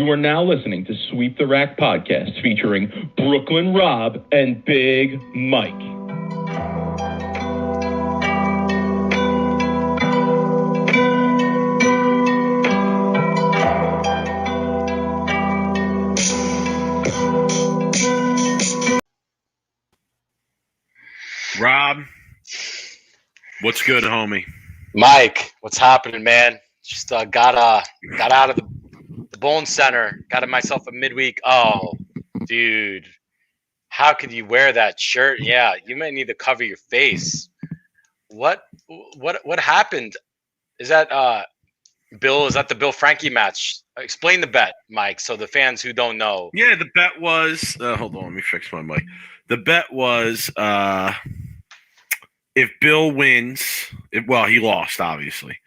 You are now listening to Sweep the Rack podcast featuring Brooklyn Rob and Big Mike. Rob, what's good, homie? Mike, what's happening, man? Just got out of the bone center. Got myself a midweek. Oh, dude, how could you wear that shirt? Yeah, you might need to cover your face. What happened? Is that Bill? Is that the Bill Frankie match? Explain the bet, Mike, so the fans who don't know. Yeah, the bet was. Hold on, let me fix my mic. The bet was if Bill wins. He lost, obviously.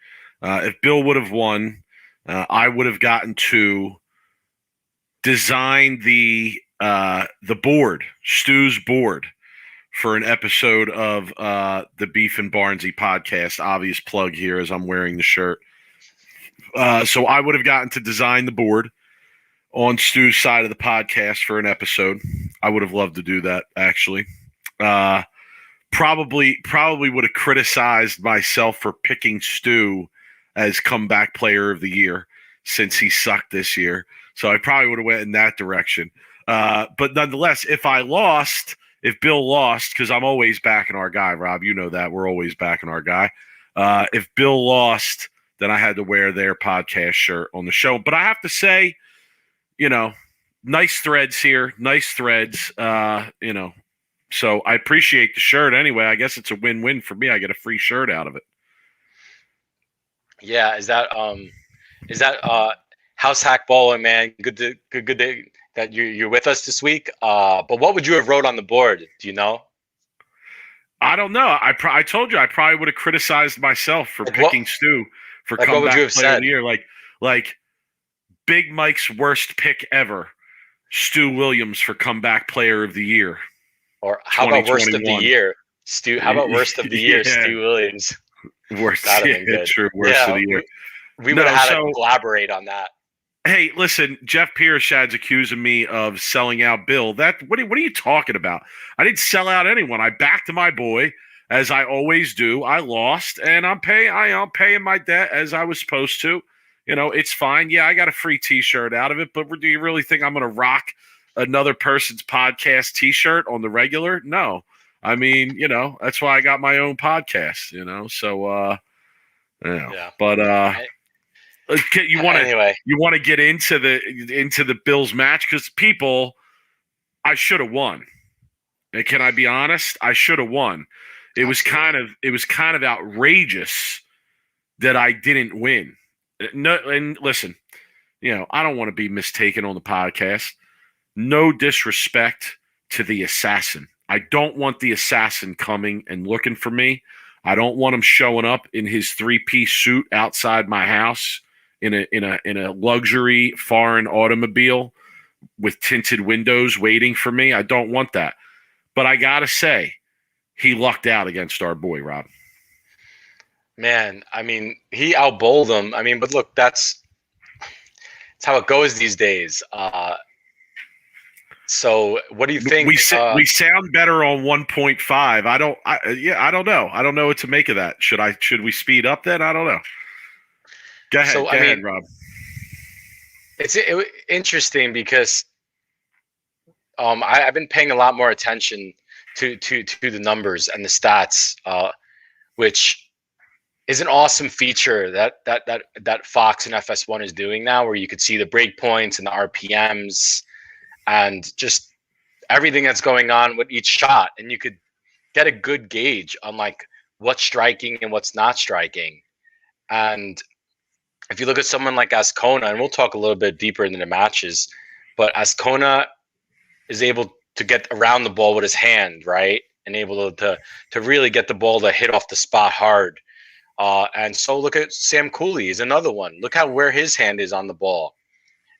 If Bill would have won, I would have gotten to design the board, Stu's board, for an episode of the Beef and Barnsey podcast. Obvious plug here as I'm wearing the shirt. So I would have gotten to design the board on Stu's side of the podcast for an episode. I would have loved to do that, actually. Probably would have criticized myself for picking Stu as comeback player of the year since he sucked this year. So I probably would have went in that direction. But nonetheless, if Bill lost, because I'm always backing our guy, Rob, you know that. We're always backing our guy. If Bill lost, then I had to wear their podcast shirt on the show. But I have to say, nice threads here. Nice threads, So I appreciate the shirt anyway. I guess it's a win-win for me. I get a free shirt out of it. Yeah, is that house hack bowling, man? Good day that you're with us this week. But what would you have wrote on the board? Do you know? I don't know. I told you I probably would have criticized myself for picking Stu for comeback player of the year. Like Big Mike's worst pick ever, Stu Williams for comeback player of the year. Or how about worst of the year, Stu? How about worst of the year, Stu Williams? Worst, Worst of the year. We would have had to collaborate on that. Hey, listen, Jeff Piershad's accusing me of selling out Bill. What are you talking about? I didn't sell out anyone. I backed my boy, as I always do. I lost, and I'm paying my debt as I was supposed to. It's fine. Yeah, I got a free T-shirt out of it, but do you really think I'm going to rock another person's podcast T-shirt on the regular? No. I mean, that's why I got my own podcast, so, yeah. But, you want to get into the Bills match? Because I should have won. And can I be honest? I should have won. It was kind of outrageous that I didn't win. No, and listen, I don't want to be mistaken on the podcast. No disrespect to the assassin. I don't want the assassin coming and looking for me. I don't want him showing up in his 3-piece suit outside my house in a luxury foreign automobile with tinted windows waiting for me. I don't want that. But I gotta say, he lucked out against our boy, Rob. Man, I mean, he outbowled him. I mean, but look, that's how it goes these days. So what do you think? We sound better on 1.5. I don't know. I don't know what to make of that. Should we speed up then? I don't know. Go ahead. Go ahead, Rob. It's interesting because I've been paying a lot more attention to the numbers and the stats, which is an awesome feature that Fox and FS1 is doing now, where you could see the breakpoints and the RPMs and just everything that's going on with each shot, and you could get a good gauge on like what's striking and what's not striking. And if you look at someone like Ascona, and we'll talk a little bit deeper into the matches, but Ascona is able to get around the ball with his hand, right, and able to really get the ball to hit off the spot hard. And so look at Sam Cooley is another one. Look where his hand is on the ball.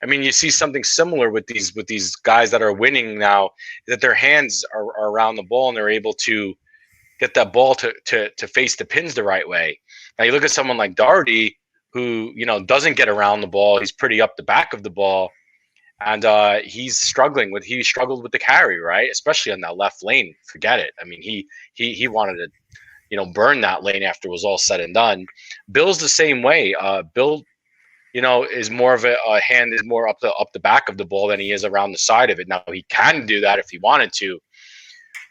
I mean, you see something similar with these guys that are winning now, that their hands are around the ball and they're able to get that ball to face the pins the right way. Now you look at someone like Doherty, who doesn't get around the ball. He's pretty up the back of the ball, and he struggled with the carry, right? Especially on that left lane. Forget it. I mean, he wanted to, burn that lane after it was all said and done. Bill's the same way. Bill, is more of a hand is more up the back of the ball than he is around the side of it. Now he can do that if he wanted to,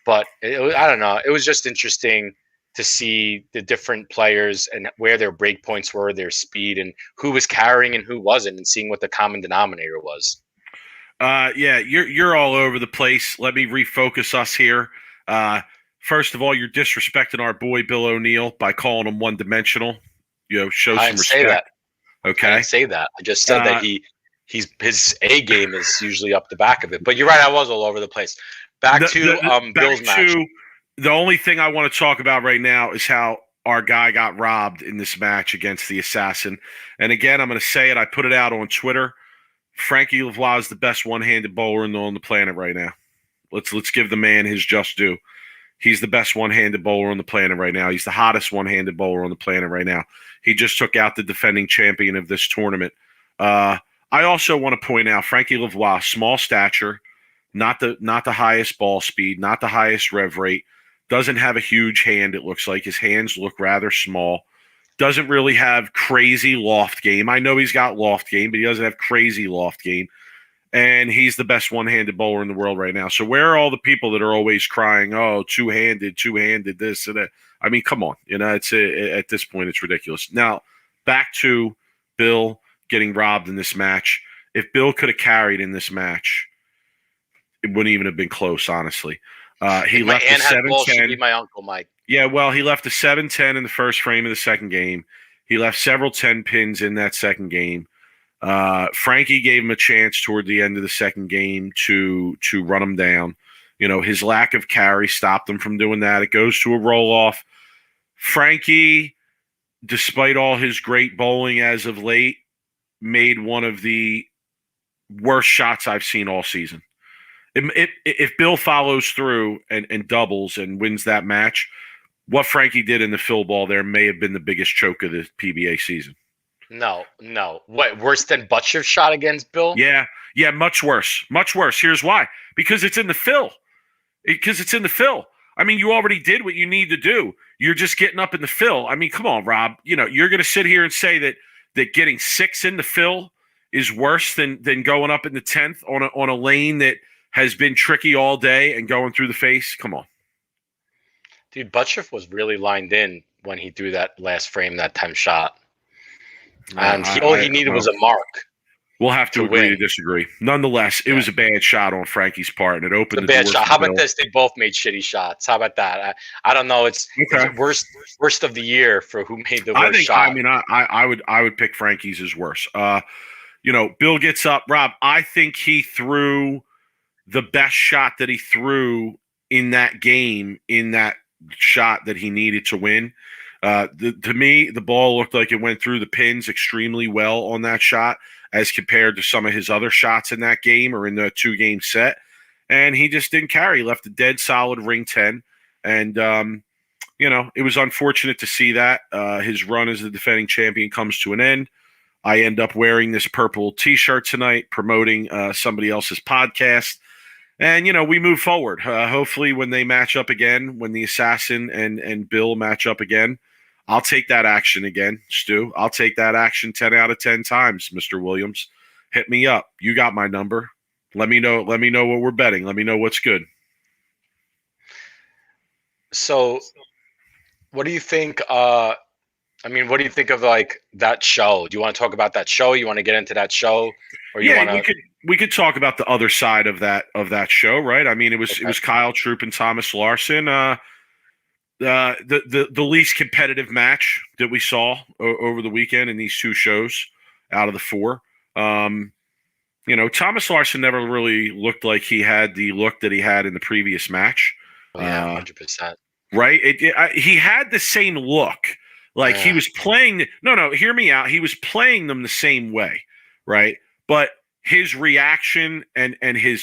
but I don't know. It was just interesting to see the different players and where their break points were, their speed, and who was carrying and who wasn't, and seeing what the common denominator was. Yeah, you're all over the place. Let me refocus us here. First of all, you're disrespecting our boy Bill O'Neill by calling him one-dimensional. Show some respect. Say that. Okay. I didn't say that. I just said that his A game is usually up the back of it. But you're right. I was all over the place. Back to Bill's match. The only thing I want to talk about right now is how our guy got robbed in this match against the Assassin. And again, I'm going to say it. I put it out on Twitter. Frankie Lavoie is the best one-handed bowler on the planet right now. Let's give the man his just due. He's the best one-handed bowler on the planet right now. He's the hottest one-handed bowler on the planet right now. He just took out the defending champion of this tournament. I also want to point out Frankie Lavoie, small stature, not the highest ball speed, not the highest rev rate, doesn't have a huge hand. It looks like his hands look rather small. Doesn't really have crazy loft game. I know he's got loft game, but he doesn't have crazy loft game. And he's the best one-handed bowler in the world right now. So where are all the people that are always crying, oh, two-handed, this and that? I mean, come on. It's at this point, it's ridiculous. Now, back to Bill getting robbed in this match. If Bill could have carried in this match, it wouldn't even have been close, honestly. He left a 7-10. My uncle, Mike. Yeah, well, he left a 7-10 in the first frame of the second game. He left several 10 pins in that second game. Frankie gave him a chance toward the end of the second game to run him down. His lack of carry stopped him from doing that. It goes to a roll-off. Frankie, despite all his great bowling as of late, made one of the worst shots I've seen all season. If Bill follows through and doubles and wins that match, what Frankie did in the fill ball there may have been the biggest choke of the PBA season. No. What, worse than Butcher's shot against Bill? Yeah, much worse. Much worse. Here's why. Because it's in the fill. I mean, you already did what you need to do. You're just getting up in the fill. I mean, come on, Rob. You're going to sit here and say that getting 6 in the fill is worse than going up in the 10th on a lane that has been tricky all day and going through the face. Come on. Dude, Butcher was really lined in when he threw that last frame, that 10 shot. And all he needed was a mark. We'll have to agree to disagree. Nonetheless, it was a bad shot on Frankie's part, and it opened the door. Bad shot. How about this? They both made shitty shots. How about that? I don't know. It's worst of the year for who made the worst shot. I mean, I would pick Frankie's as worse. Bill gets up. Rob, I think he threw the best shot that he threw in that game, in that shot that he needed to win. To me, the ball looked like it went through the pins extremely well on that shot as compared to some of his other shots in that game or in the 2-game set. And he just didn't carry. He left a dead solid ring 10. And, it was unfortunate to see that. His run as the defending champion comes to an end. I end up wearing this purple T-shirt tonight, promoting somebody else's podcast. And, we move forward. Hopefully when they match up again, when the Assassin and Bill match up again, I'll take that action again, Stu. I'll take that action 10 out of 10 times, Mr. Williams. Hit me up. You got my number. Let me know what we're betting. Let me know what's good. So what do you think? What do you think of like that show? Do you want to talk about that show? You want to get into that show? Or we could talk about the other side of that show, right? I mean, it was Kyle Troop and Thomas Larson. The least competitive match that we saw over the weekend in these two shows out of the 4. Thomas Larson never really looked like he had the look that he had in the previous match. Yeah, 100%. Right? He had the same look. Like he was playing – no, hear me out. He was playing them the same way, right? But his reaction and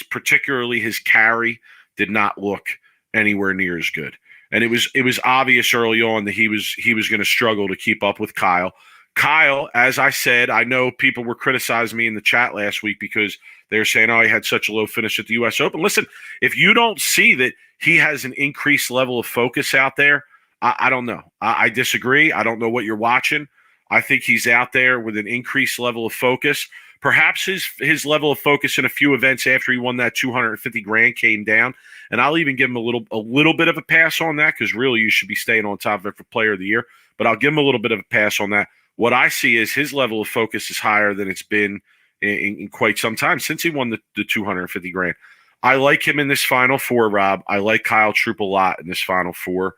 particularly his carry did not look anywhere near as good. And it was obvious early on that he was going to struggle to keep up with Kyle. Kyle, as I said, I know people were criticizing me in the chat last week because They're saying, oh, he had such a low finish at the U.S. Open. Listen, if you don't see that he has an increased level of focus out there, I don't know. I disagree. I don't know what you're watching. I think he's out there with an increased level of focus. Perhaps his level of focus in a few events after he won that 250 grand came down, and I'll even give him a little bit of a pass on that, because really you should be staying on top of it for Player of the Year. But I'll give him a little bit of a pass on that. What I see is his level of focus is higher than it's been in quite some time since he won the 250 grand. I like him in this Final Four, Rob. I like Kyle Troup a lot in this Final Four.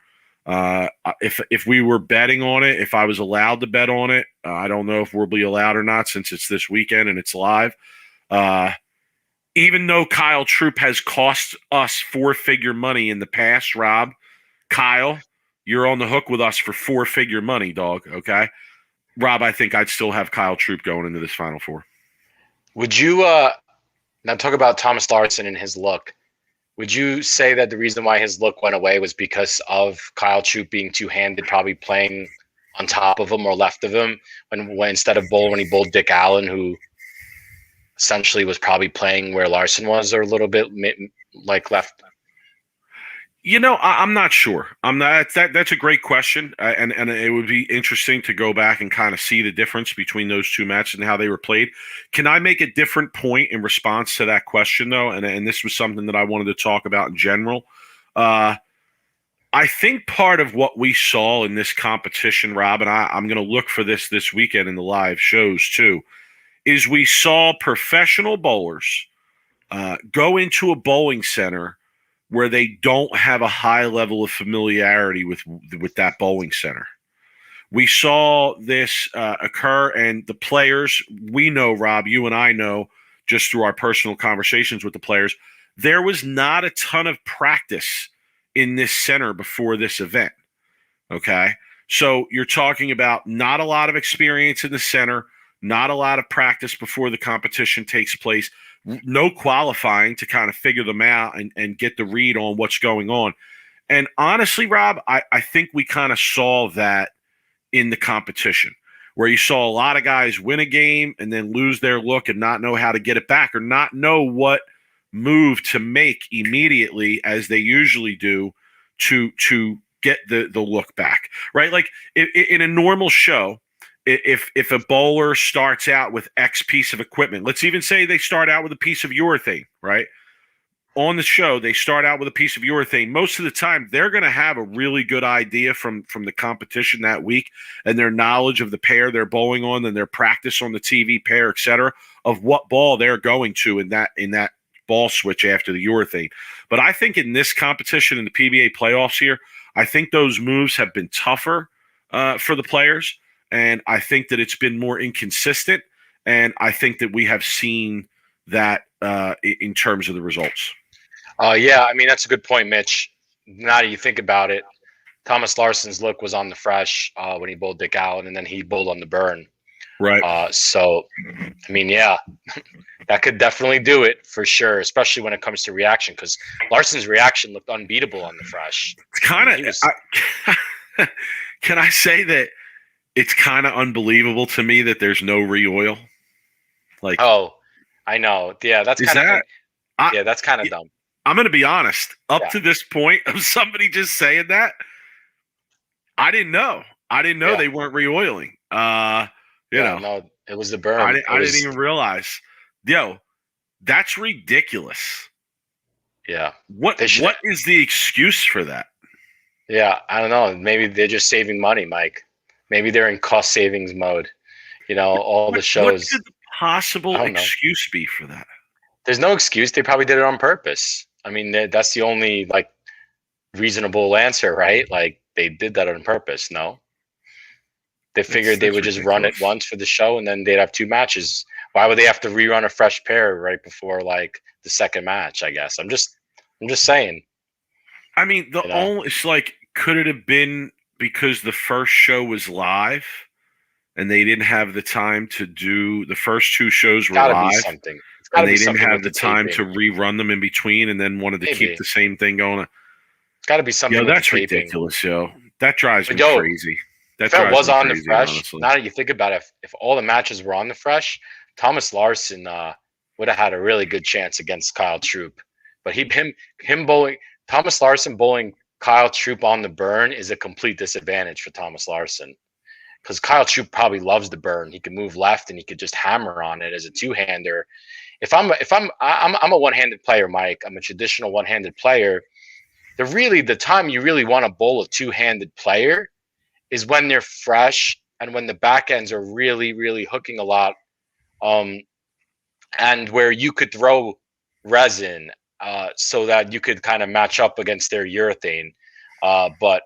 If we were betting on it, if I was allowed to bet on it, I don't know if we'll be allowed or not since it's this weekend and it's live. Even though Kyle Troup has cost us four-figure money in the past, Rob, Kyle, you're on the hook with us for four-figure money, dog, okay? Rob, I think I'd still have Kyle Troup going into this Final Four. Would you now talk about Thomas Larson and his look? Would you say that the reason why his look went away was because of Kyle Troup being two-handed, probably playing on top of him or left of him, when instead of when he bowled Dick Allen, who essentially was probably playing where Larson was, or a little bit like left? You know, I'm not sure. I'm not. That's a great question, and it would be interesting to go back and kind of see the difference between those two matches and how they were played. Can I make a different point in response to that question, though? And this was something that I wanted to talk about in general. I think part of what we saw in this competition, Rob, and I'm going to look for this weekend in the live shows too, is we saw professional bowlers go into a bowling center where they don't have a high level of familiarity with that bowling center. We saw this occur, and the players, we know, Rob, you and I know, just through our personal conversations with the players, there was not a ton of practice in this center before this event, okay? So you're talking about not a lot of experience in the center, not a lot of practice before the competition takes place, no qualifying to kind of figure them out and get the read on what's going on. And honestly, Rob, I think we kind of saw that in the competition, where you saw a lot of guys win a game and then lose their look and not know how to get it back, or not know what move to make immediately, as they usually do, to get the look back, right? Like in a normal show, if a bowler starts out with X piece of equipment, let's even say they start out with a piece of urethane, right? On the show, they start out with a piece of urethane. Most of the time, they're going to have a really good idea from the competition that week and their knowledge of the pair they're bowling on and their practice on the TV pair, et cetera, of what ball they're going to in that ball switch after the urethane. But I think in this competition, in the PBA playoffs here, I think those moves have been tougher for the players. And I think that it's been more inconsistent. And I think that we have seen that in terms of the results. Yeah, I mean, that's a good point, Mitch. Now that you think about it, Thomas Larson's look was on the fresh when he bowled Dick Allen, and then he bowled on the burn. Right. So, I mean, yeah, that could definitely do it for sure, especially when it comes to reaction, because Larson's reaction looked unbeatable on the fresh. It's kind of – can I say that it's kind of unbelievable to me that there's no re-oil? Like, oh, I know. Yeah, that's kind of – yeah, that's kind of dumb. I'm going to be honest. Up to this point of somebody just saying that, I didn't know. I didn't know they weren't re-oiling. You know, no, it was the burn. I didn't even realize. Yo, that's ridiculous. Yeah. What is the excuse for that? Yeah, I don't know. Maybe they're just saving money, Mike. Maybe they're in cost savings mode. You know, all the shows. What could the possible excuse be for that? There's no excuse. They probably did it on purpose. I mean, that's the only like reasonable answer, right? Like they did that on purpose. No, they figured they would just run it once for the show, and then they'd have two matches. Why would they have to rerun a fresh pair right before like the second match? I guess I'm just saying. I mean, it's like, could it have been because the first show was live and they didn't have the time to do the first two shows were live? Be something. And they didn't have the time to rerun them in between, and then wanted to keep the same thing going. It's got to be something. Yo, that's ridiculous, yo. That drives me crazy. If it was on the fresh, honestly. Now that you think about it, if all the matches were on the fresh, Thomas Larson would have had a really good chance against Kyle Troop. But him bowling Thomas Larson bowling Kyle Troop on the burn is a complete disadvantage for Thomas Larson because Kyle Troop probably loves the burn. He can move left and he could just hammer on it as a two-hander. I'm a one-handed player, Mike. I'm a traditional one-handed player. The time you really want to bowl a two-handed player is when they're fresh and when the back ends are really, really hooking a lot, and where you could throw resin so that you could kind of match up against their urethane. But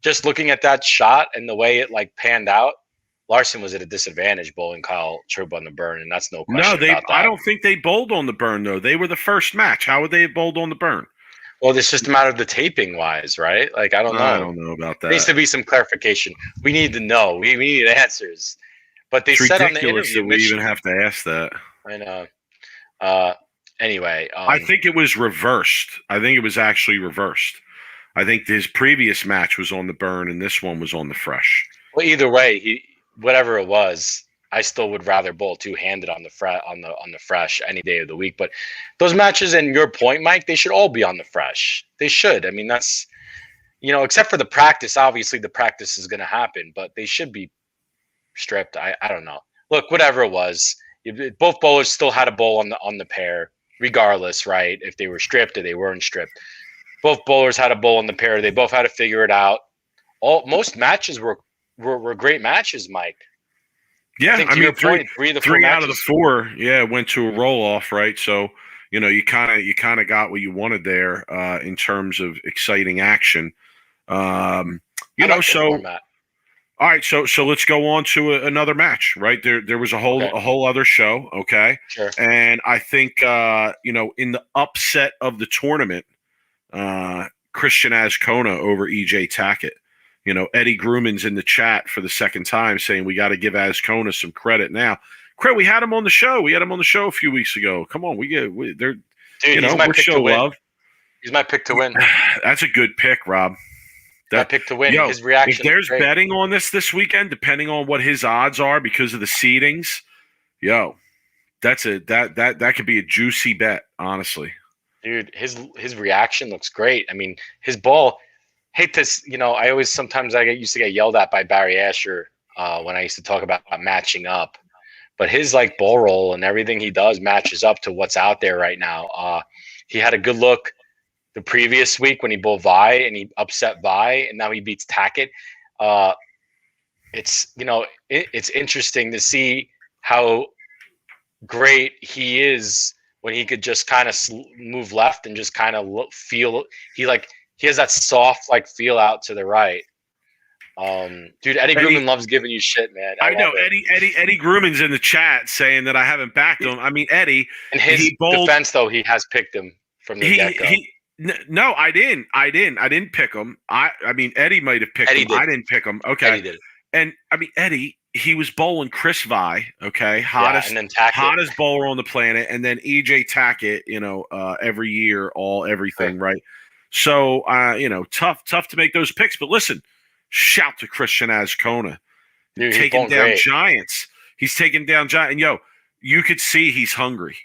just looking at that shot and the way it like panned out, Larson was at a disadvantage bowling Kyle Troop on the burn, and that's no question about that. I don't think they bowled on the burn, though. They were the first match. How would they have bowled on the burn? Well, it's just a matter of the taping wise, right? Like, I don't know. I don't know about that. There needs to be some clarification. We need to know. We need answers. But they said on the interview, that we even have to ask that. I know. Anyway. I think it was reversed. I think it was actually reversed. I think his previous match was on the burn and this one was on the fresh. Well, either way, whatever it was, I still would rather bowl two-handed on the fresh any day of the week. But those matches, and your point, Mike, they should all be on the fresh. They should. I mean, that's, except for the practice. Obviously, the practice is going to happen, but they should be stripped. I don't know. Look, whatever it was, both bowlers still had a bowl on the pair, regardless, right? If they were stripped or they weren't stripped, both bowlers had a bowl on the pair. They both had to figure it out. Most matches were great matches, Mike. Yeah, I mean, three out of the four, went to a roll off, right? So, you kind of got what you wanted there in terms of exciting action. All right, so let's go on to another match, right? There was a whole other show, okay? Sure. And I think in the upset of the tournament, Christian Azcona over EJ Tackett. Eddie Grumman's in the chat for the second time saying we got to give Azcona some credit now. We had him on the show. We had him on the show a few weeks ago. Come on, we're show love. He's my pick to win. That's a good pick, Rob. My pick to win. His reaction. If there's betting on this weekend, depending on what his odds are because of the seedings, that could be a juicy bet, honestly. Dude, his reaction looks great. I mean, his ball. Hate this, I always used to get yelled at by Barry Asher when I used to talk about matching up. But his ball roll and everything he does matches up to what's out there right now. He had a good look the previous week when he bowled Vi and he upset Vi, and now he beats Tackett. It's interesting to see how great he is when he could just kind of move left and just kind of feel he has that soft feel out to the right. Dude, Eddie Grumman loves giving you shit, man. I know Eddie Grumman's in the chat saying that I haven't backed him. I mean, Eddie. In his defense, though, he has picked him from the get-go. No, I didn't pick him. I mean, Eddie might have picked him. I didn't pick him. Okay. Eddie did. And I mean, Eddie, he was bowling Chris Vi, okay, hottest bowler on the planet, and then EJ Tackett, every year, everything, right? So, tough to make those picks. But listen, shout to Christian Azcona. Dude, taking down giants. He's taking down giants. And, you could see he's hungry.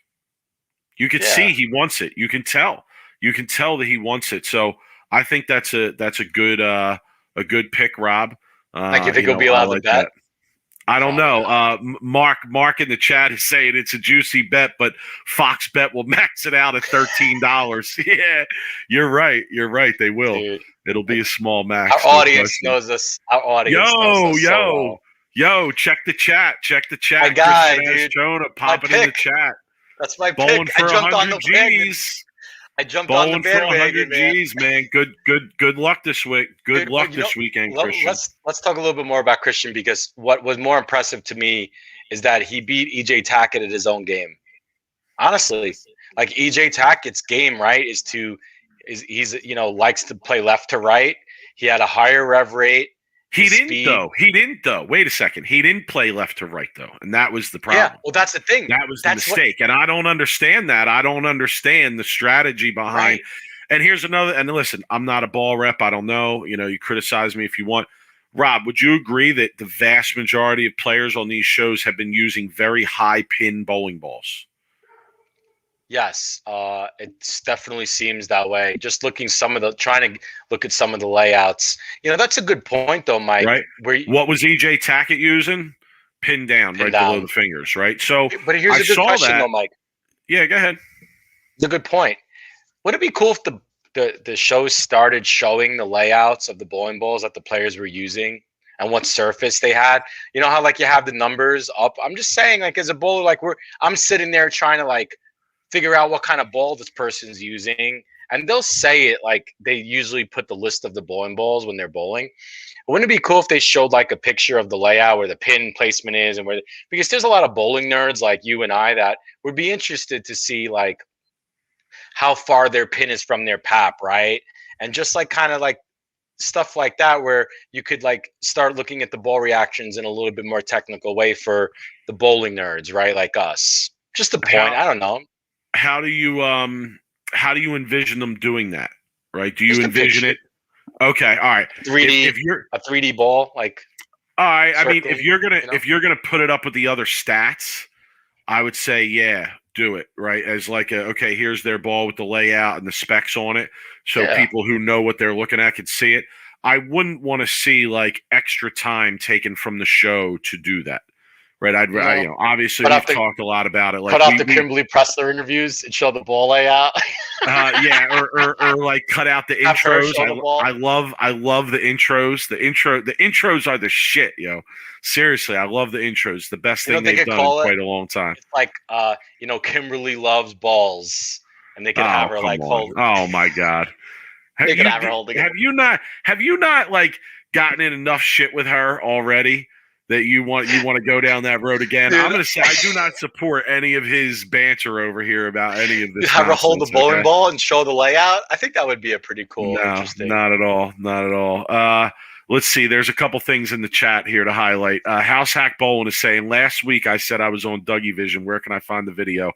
You could see he wants it. You can tell. You can tell that he wants it. So I think that's a good pick, Rob. You think he'll be allowed to bet? That. I don't know. Mark in the chat is saying it's a juicy bet, but Fox Bet will max it out at $13. Yeah, you're right. They will. Dude, it'll be a small max. Our audience knows us. Our audience knows us so well. Check the chat. My guy, dude. Jonah popping in the chat. That's my Bowling pick. For I jumped on the bandwagon. I jumped on the bandwagon, man. G's, man. Good luck this week. Good luck this weekend, Christian. Let's talk a little bit more about Christian, because what was more impressive to me is that he beat EJ Tackett at his own game. Honestly, EJ Tackett's game, right, he's likes to play left to right. He had a higher rev rate. He didn't though. Wait a second. He didn't play left to right though, and that was the problem. Yeah, well, that's the thing. That was the mistake, and I don't understand that. I don't understand the strategy behind. Right. And here's another. And listen, I'm not a ball rep. I don't know. You criticize me if you want. Rob, would you agree that the vast majority of players on these shows have been using very high pin bowling balls? Yes, it definitely seems that way. Just trying to look at some of the layouts. That's a good point though, Mike. Right. Where you What was EJ Tackett using? Pinned down pin right below down. the fingers, right? So But here's I a good saw question that. though, Mike. Yeah, go ahead. It's a good point. Would it be cool if the show started showing the layouts of the bowling balls that the players were using and what surface they had? You know how like you have the numbers up. I'm just saying, like as a bowler, like I'm sitting there trying to like figure out what kind of ball this person's using. And they'll say it like they usually put the list of the bowling balls when they're bowling. Wouldn't it be cool if they showed like a picture of the layout where the pin placement is and because there's a lot of bowling nerds like you and I that would be interested to see like how far their pin is from their pap, right? And just like kind of like stuff like that where you could like start looking at the ball reactions in a little bit more technical way for the bowling nerds, right? Like us. Just a point. I don't know. How do you envision them doing that? Right? Do you Just a envision picture. it? Okay, all right. 3D, If you're a 3D ball, like all right, I mean, circling, if you're gonna put it up with the other stats, I would say yeah, do it right as like okay, here's their ball with the layout and the specs on it, so yeah. people who know what they're looking at can see it. I wouldn't want to see like extra time taken from the show to do that. Right, obviously we've talked a lot about it. Like cut out the Kimberly Pressler interviews and show the ball layout. Yeah, or like cut out the intros. I love the intros. The intros are the shit, yo. Seriously, I love the intros. The best thing they've done in quite a long time. It's like Kimberly loves balls, and they can have her like hold. Oh my god. Have you not like gotten in enough shit with her already? That you want to go down that road again. Dude, I'm going to say I do not support any of his banter over here about any of this. Have her hold the bowling ball and show the layout. I think that would be a pretty cool. No, interesting. Not at all. Let's see. There's a couple things in the chat here to highlight. House Hack Bowling is saying, last week I said I was on Dougie Vision. Where can I find the video?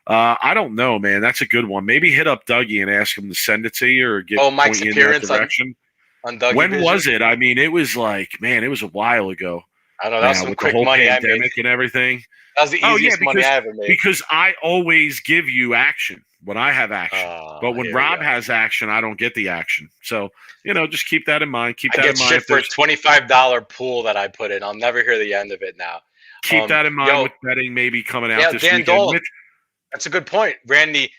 I don't know, man. That's a good one. Maybe hit up Dougie and ask him to send it to you or Mike's appearance on Dougie When Vision? Was it? I mean, it was like, man, it was a while ago. I know that's some quick money I made and everything. That was the easiest money I ever made. Because I always give you action when I have action, but when Rob has action, I don't get the action. So just keep that in mind. I get shit for a $25 pool that I put in. I'll never hear the end of it now. Keep that in mind with betting maybe coming out this weekend. Dolan, that's a good point, Randy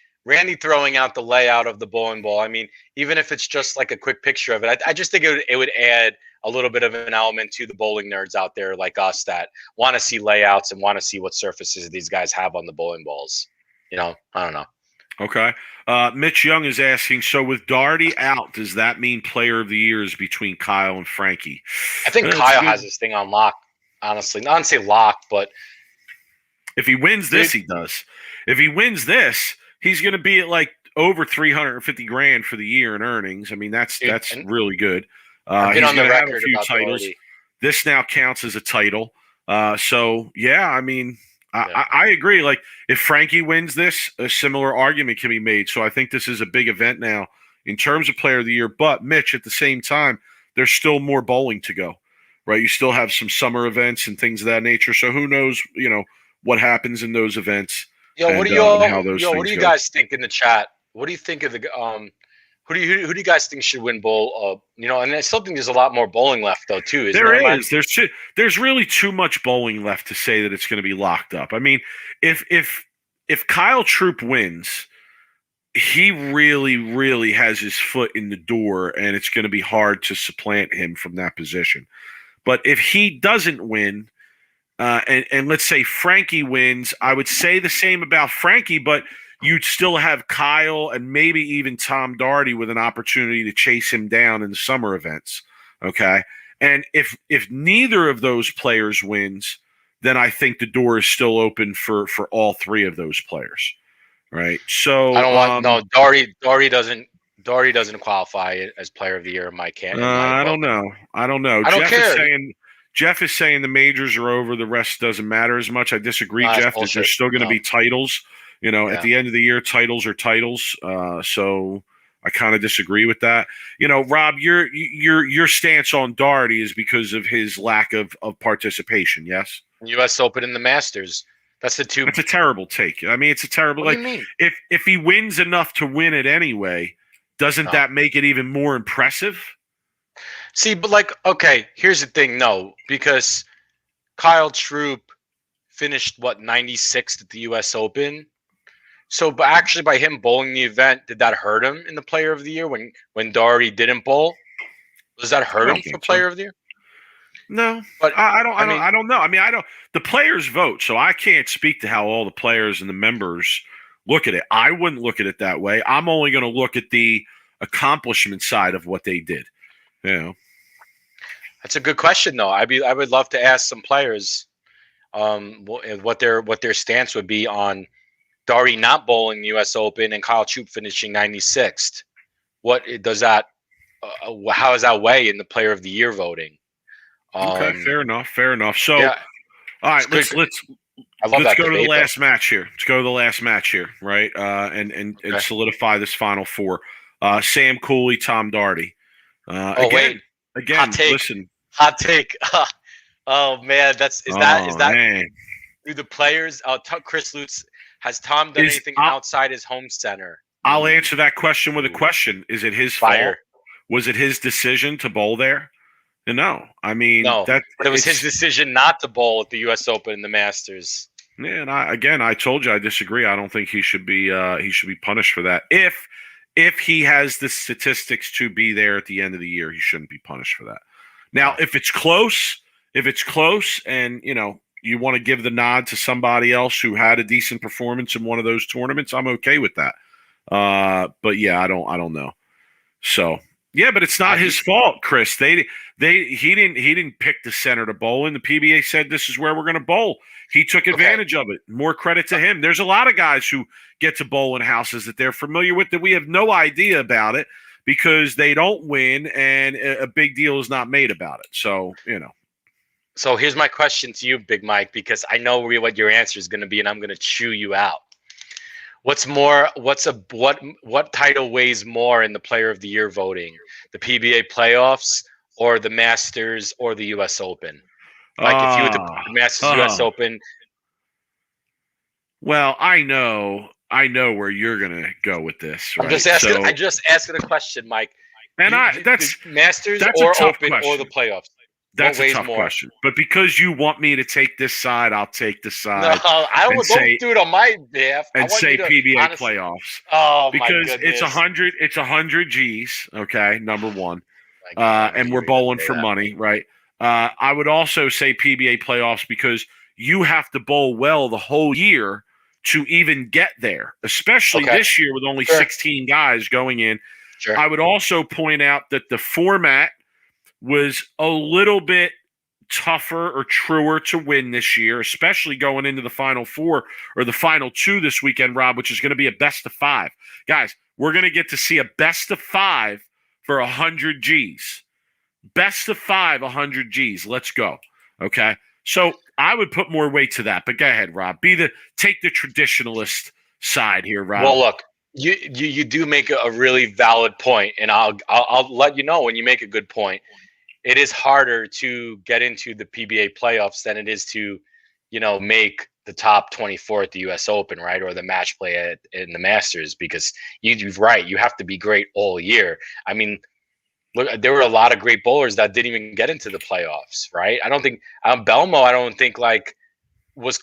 throwing out the layout of the bowling ball. I mean, even if it's just like a quick picture of it, I just think it would add a little bit of an element to the bowling nerds out there like us that want to see layouts and want to see what surfaces these guys have on the bowling balls. I don't know. Okay. Mitch Young is asking, so with Doherty out, does that mean player of the year is between Kyle and Frankie? I think Kyle has this thing on lock, honestly. Not to say lock, but if he wins this, he does. If he wins this, he's going to be at like over $350,000 for the year in earnings. I mean, that's really good. I've been on the record a few about titles. Doherty. This now counts as a title. So yeah, I mean, I agree. Like if Frankie wins this, a similar argument can be made. So I think this is a big event now in terms of player of the year. But Mitch, at the same time, there's still more bowling to go, right? You still have some summer events and things of that nature. So who knows, what happens in those events. What do you guys think in the chat? What do you think of the who do you guys think should win bowl? And I still think there's a lot more bowling left though too. Isn't there? There's really too much bowling left to say that it's going to be locked up. I mean, if Kyle Troop wins, he really, really has his foot in the door, and it's going to be hard to supplant him from that position. But if he doesn't win, and let's say Frankie wins, I would say the same about Frankie, but you'd still have Kyle and maybe even Tom Doherty with an opportunity to chase him down in the summer events. Okay. And if neither of those players wins, then I think the door is still open for all three of those players. Right. So I don't want Doherty doesn't qualify as player of the year in my canon. I don't know. I don't care. Jeff is saying the majors are over. The rest doesn't matter as much. I disagree, Jeff. There's still going to be titles. At the end of the year, titles are titles. So I kind of disagree with that. Rob, your stance on Doherty is because of his lack of participation. Yes. U.S. Open and the Masters. That's the two. It's a terrible take. I mean, it's a terrible. What Like, do you mean? if he wins enough to win it anyway, doesn't No. that make it even more impressive? See, but like, okay, here's the thing. No, because Kyle Troop finished 96th at the U.S. Open. So, but actually, by him bowling the event, did that hurt him in the Player of the Year when Doherty didn't bowl? Does that hurt I him don't for think Player so. of the Year? No, But I don't. I mean, I don't know. I mean, I don't. The players vote, so I can't speak to how all the players and the members look at it. I wouldn't look at it that way. I'm only going to look at the accomplishment side of what they did. You know. that's a good question, though. I would love to ask some players, what their stance would be on Doherty not bowling the U.S. Open and Kyle Troop finishing 96th. What does that? How does that weigh in the Player of the Year voting? Okay, fair enough. Fair enough. So, Yeah, all right, let's I love let's that go to the debate, last match here. Let's go to the last match here, right? And Okay. solidify this Final Four. Sam Cooley, Tom Doherty. Oh, wait. Again. Hot take. Listen. Hot take. Oh man, is that Man. through the players? Chris Lutz, has Tom done anything outside his home center? I'll answer that question with a question. Is it his fault? Was it his decision to bowl there? No. I mean, no. But it was his decision not to bowl at the U.S. Open and the Masters. Yeah, and I told you I disagree. I don't think he should be punished for that. If he has the statistics to be there at the end of the year, he shouldn't be punished for that. Now, if it's close, and you want to give the nod to somebody else who had a decent performance in one of those tournaments, I'm okay with that. But yeah, I don't know. So yeah, but it's not his fault, Chris. He didn't pick the center to bowl in. The PBA said this is where we're going to bowl. He took advantage of it. More credit to him. There's a lot of guys who get to bowl in houses that they're familiar with that we have no idea about it because they don't win and a big deal is not made about it. So, So here's my question to you, Big Mike, because I know what your answer is going to be, and I'm going to chew you out. What title weighs more in the Player of the Year voting? The PBA Playoffs or the Masters or the U.S. Open? Like if you were the Masters U.S. Open. Well, I know where you're gonna go with this. Right? I'm just asking a question, Mike. And that's Masters that's or Open question. Or the playoffs. That's a tough question. But because you want me to take this side, I'll take the side. No, I don't do it on my behalf. And say PBA playoffs. Oh, because my goodness. it's 100 G's. Okay, number one. And we're bowling for money, right? I would also say PBA playoffs because you have to bowl well the whole year to even get there, especially this year with only 16 guys going in. Sure. I would also point out that the format was a little bit tougher or truer to win this year, especially going into the Final Four or the Final Two this weekend, Rob, which is going to be a best of 5. Guys, we're going to get to see a best of 5 for 100 G's. Best of 5, 100 G's. Let's go. Okay? So I would put more weight to that. But go ahead, Rob. Take the traditionalist side here, Rob. Well, look, you do make a really valid point, and I'll let you know when you make a good point. It is harder to get into the PBA playoffs than it is to, make the top 24 at the U.S. Open, right, or the match play in the Masters, because you're right. You have to be great all year. I mean, look, there were a lot of great bowlers that didn't even get into the playoffs, right? I don't think Belmo. I don't think was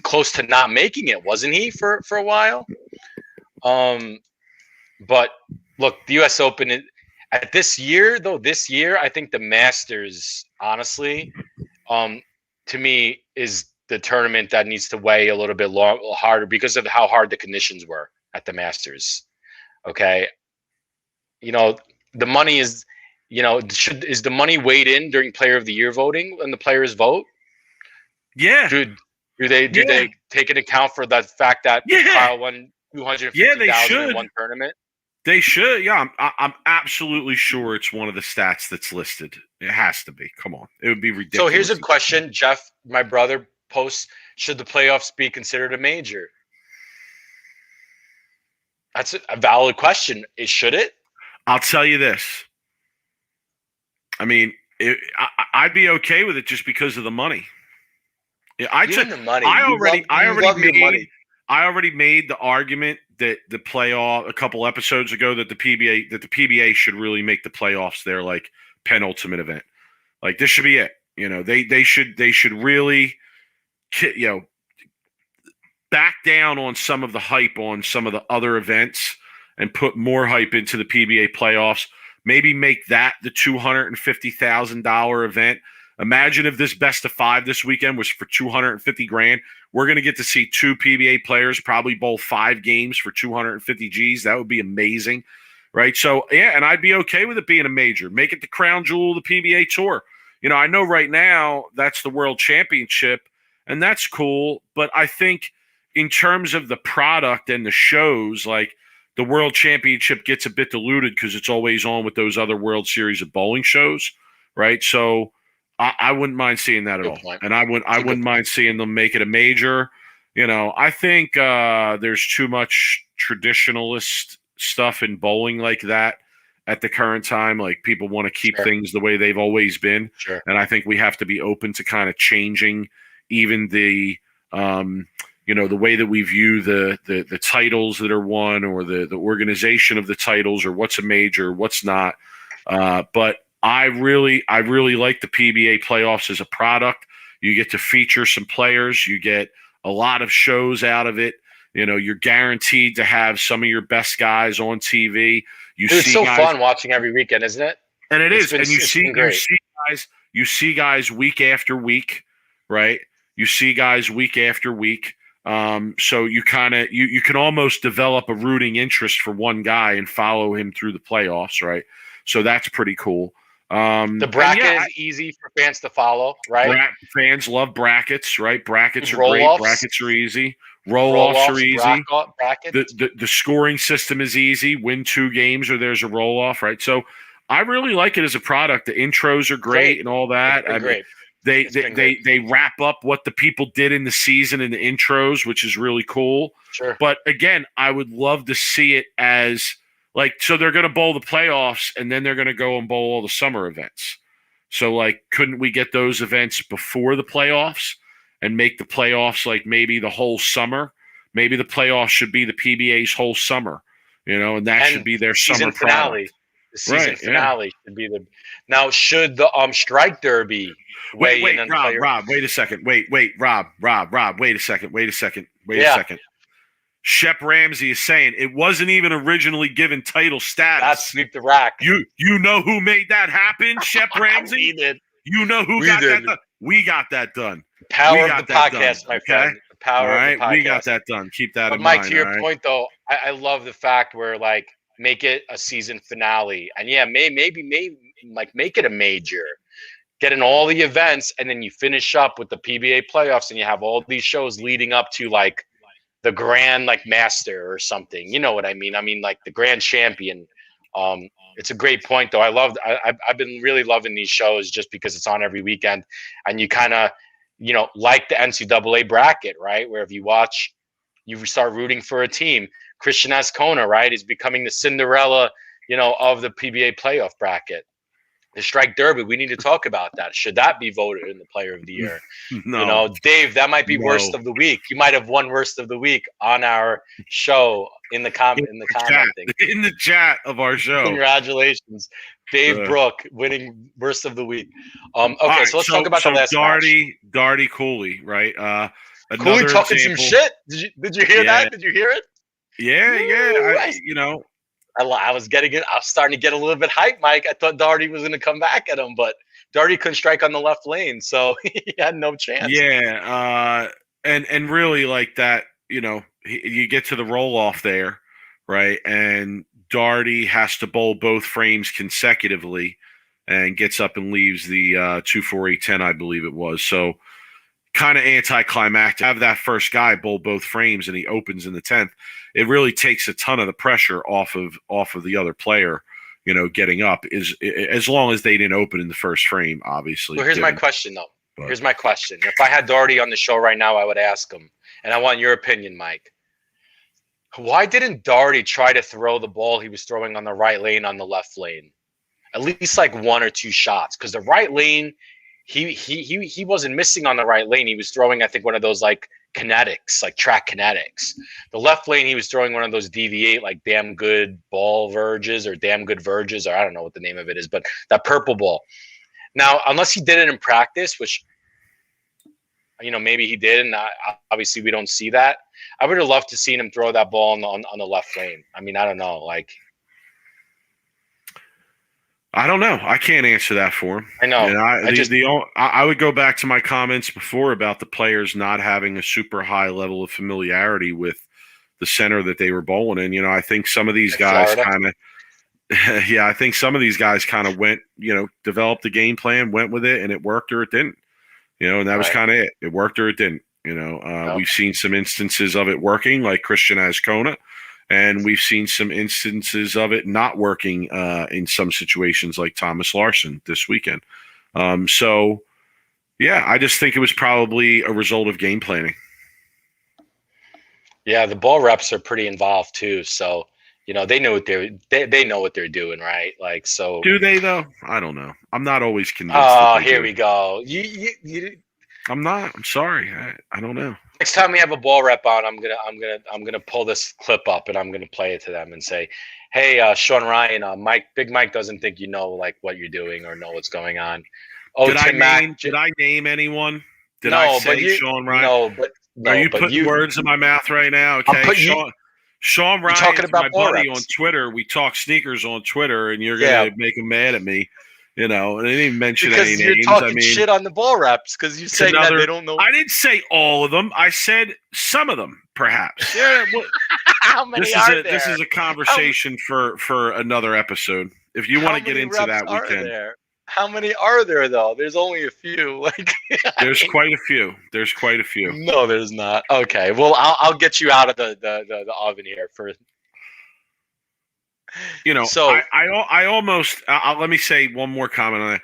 close to not making it, wasn't he for a while? But look, the U.S. Open this year, I think the Masters, honestly, to me, is the tournament that needs to weigh a little bit harder because of how hard the conditions were at the Masters. Okay, the money is, is the money weighed in during Player of the Year voting when the players vote? Yeah. Do they take into account for the fact that Kyle won $250,000 in one tournament? They should. Yeah, I'm absolutely sure it's one of the stats that's listed. It has to be. Come on, it would be ridiculous. So here's a question, Jeff, my brother posts: should the playoffs be considered a major? That's a valid question. Should it? I'll tell you this. I mean, I'd be okay with it just because of the money. Yeah, Give him the money. I You love your money. I already made the argument that the playoff a couple episodes ago that the PBA should really make the playoffs their like penultimate event. Like this should be it. They should really back down on some of the hype on some of the other events and put more hype into the PBA playoffs. Maybe make that the $250,000 event. Imagine if this best of 5 this weekend was for $250,000. We're going to get to see 2 PBA players probably bowl 5 games for 250 G's. That would be amazing, right? So yeah, and I'd be okay with it being a major. Make it the crown jewel of the PBA tour. I know right now that's the World Championship, and that's cool. But I think in terms of the product and the shows, like the World Championship gets a bit diluted because it's always on with those other World Series of bowling shows, right? So I wouldn't mind seeing that at all, and I wouldn't mind seeing them make it a major. I think there's too much traditionalist stuff in bowling like that at the current time. Like people want to keep things the way they've always been, and I think we have to be open to kind of changing even the the way that we view the titles that are won or the organization of the titles or what's a major, what's not. But I really like the PBA playoffs as a product. You get to feature some players. You get a lot of shows out of it. You're guaranteed to have some of your best guys on TV. It's so fun watching every weekend, isn't it? And it is. And you see guys week after week, right? You see guys week after week. So you kind of you can almost develop a rooting interest for one guy and follow him through the playoffs, right? So that's pretty cool. The bracket is easy for fans to follow, right? Fans love brackets, right? Brackets are great. Brackets are easy. Roll-offs are easy. The scoring system is easy. Win 2 games or there's a roll-off, right? So I really like it as a product. The intros are great and all that. Great. They wrap up what the people did in the season in the intros, which is really cool. Sure. But again, I would love to see it as so they're going to bowl the playoffs and then they're going to go and bowl all the summer events. So couldn't we get those events before the playoffs and make the playoffs like maybe the whole summer? Maybe the playoffs should be the PBA's whole summer, and that should be their summer finale. The season finale should be the. Now, should the strike derby? Wait, Rob. Wait a second. Wait, Rob. Wait a second. Shep Ramsey is saying it wasn't even originally given title status. That's sweep the rack. You know who made that happen? Shep Ramsey. We did. You know who got that done? We got that done. The power of the podcast, my friend. The power of the podcast. We got that done. Keep that in mind. Mike, to your point, though, I love the fact where make it a season finale, and maybe make it a major. Get in all the events, and then you finish up with the PBA playoffs, and you have all these shows leading up to the grand master or something. You know what I mean? I mean the grand champion. It's a great point, though. I've been really loving these shows just because it's on every weekend, and you kind of like the NCAA bracket, right? Where if you watch, you start rooting for a team. Christian Ascona, right, is becoming the Cinderella, of the PBA playoff bracket. The strike derby, we need to talk about that. Should that be voted in the player of the year? No. Dave, that might be worst of the week. You might have won worst of the week on our show in the comment thing. In the chat of our show. Congratulations. Dave Brook winning worst of the week. Okay, so let's talk about the last match. Darty Cooley, right? Cooley talking some shit. Did you hear that? Did you hear it? Yeah. I was starting to get a little bit hyped, Mike. I thought Darty was going to come back at him, but Darty couldn't strike on the left lane, so he had no chance. Yeah, and really that, you get to the roll off there, right? And Darty has to bowl both frames consecutively, and gets up and leaves the 2-4-8-10, I believe it was. So kind of anticlimactic. Have that first guy bowl both frames, and he opens in the 10th. It really takes a ton of the pressure off of the other player, getting up, is as long as they didn't open in the first frame, obviously. Well, here's my question, though. Here's my question. If I had Darty on the show right now, I would ask him, and I want your opinion, Mike. Why didn't Darty try to throw the ball he was throwing on the right lane on the left lane? At least 1 or 2 shots, because the right lane he wasn't missing on the right lane. He was throwing, I think, one of those like kinetics, like track kinetics. The left lane, he was throwing one of those deviate, like damn good ball verges or damn good verges, or I don't know what the name of it is, but that purple ball. Now, unless he did it in practice, which, maybe he did, and obviously we don't see that. I would have loved to seen him throw that ball on the left lane. I mean, I don't know, like. I don't know. I can't answer that for him. I know. I would go back to my comments before about the players not having a super high level of familiarity with the center that they were bowling in. I think some of these guys kind of – yeah, I think some of these guys kind of went, developed a game plan, went with it, and it worked or it didn't. And that was kind of it. It worked or it didn't. We've seen some instances of it working, like Christian Azcona. And we've seen some instances of it not working in some situations like Thomas Larson this weekend. I just think it was probably a result of game planning. Yeah, the ball reps are pretty involved too. So, they know what they know what they're doing, right? Like, so. Do they though? I don't know. I'm not always convinced. Oh, here we go. You I'm not. I'm sorry. I don't know. Next time we have a ball rep on, I'm gonna pull this clip up and I'm gonna play it to them and say, "Hey, Sean Ryan, Big Mike doesn't think you know like what you're doing or know what's going on." Oh, did I name anyone? Did I say Sean Ryan? No, are you putting words in my mouth right now? Okay, Sean Ryan, talking about my buddy on Twitter. We talk sneakers on Twitter, and you're gonna make him mad at me. And I didn't even mention any names. You're talking shit on the ball reps because you're saying that they don't know. I didn't say all of them. I said some of them, perhaps. Yeah. Well, how many are there? This is a conversation for another episode. If you want to get into that, we can. There? How many are there though? There's only a few. Like there's quite a few. There's quite a few. No, there's not. Okay. Well, I'll get you out of the oven here for. So I almost let me say one more comment on that.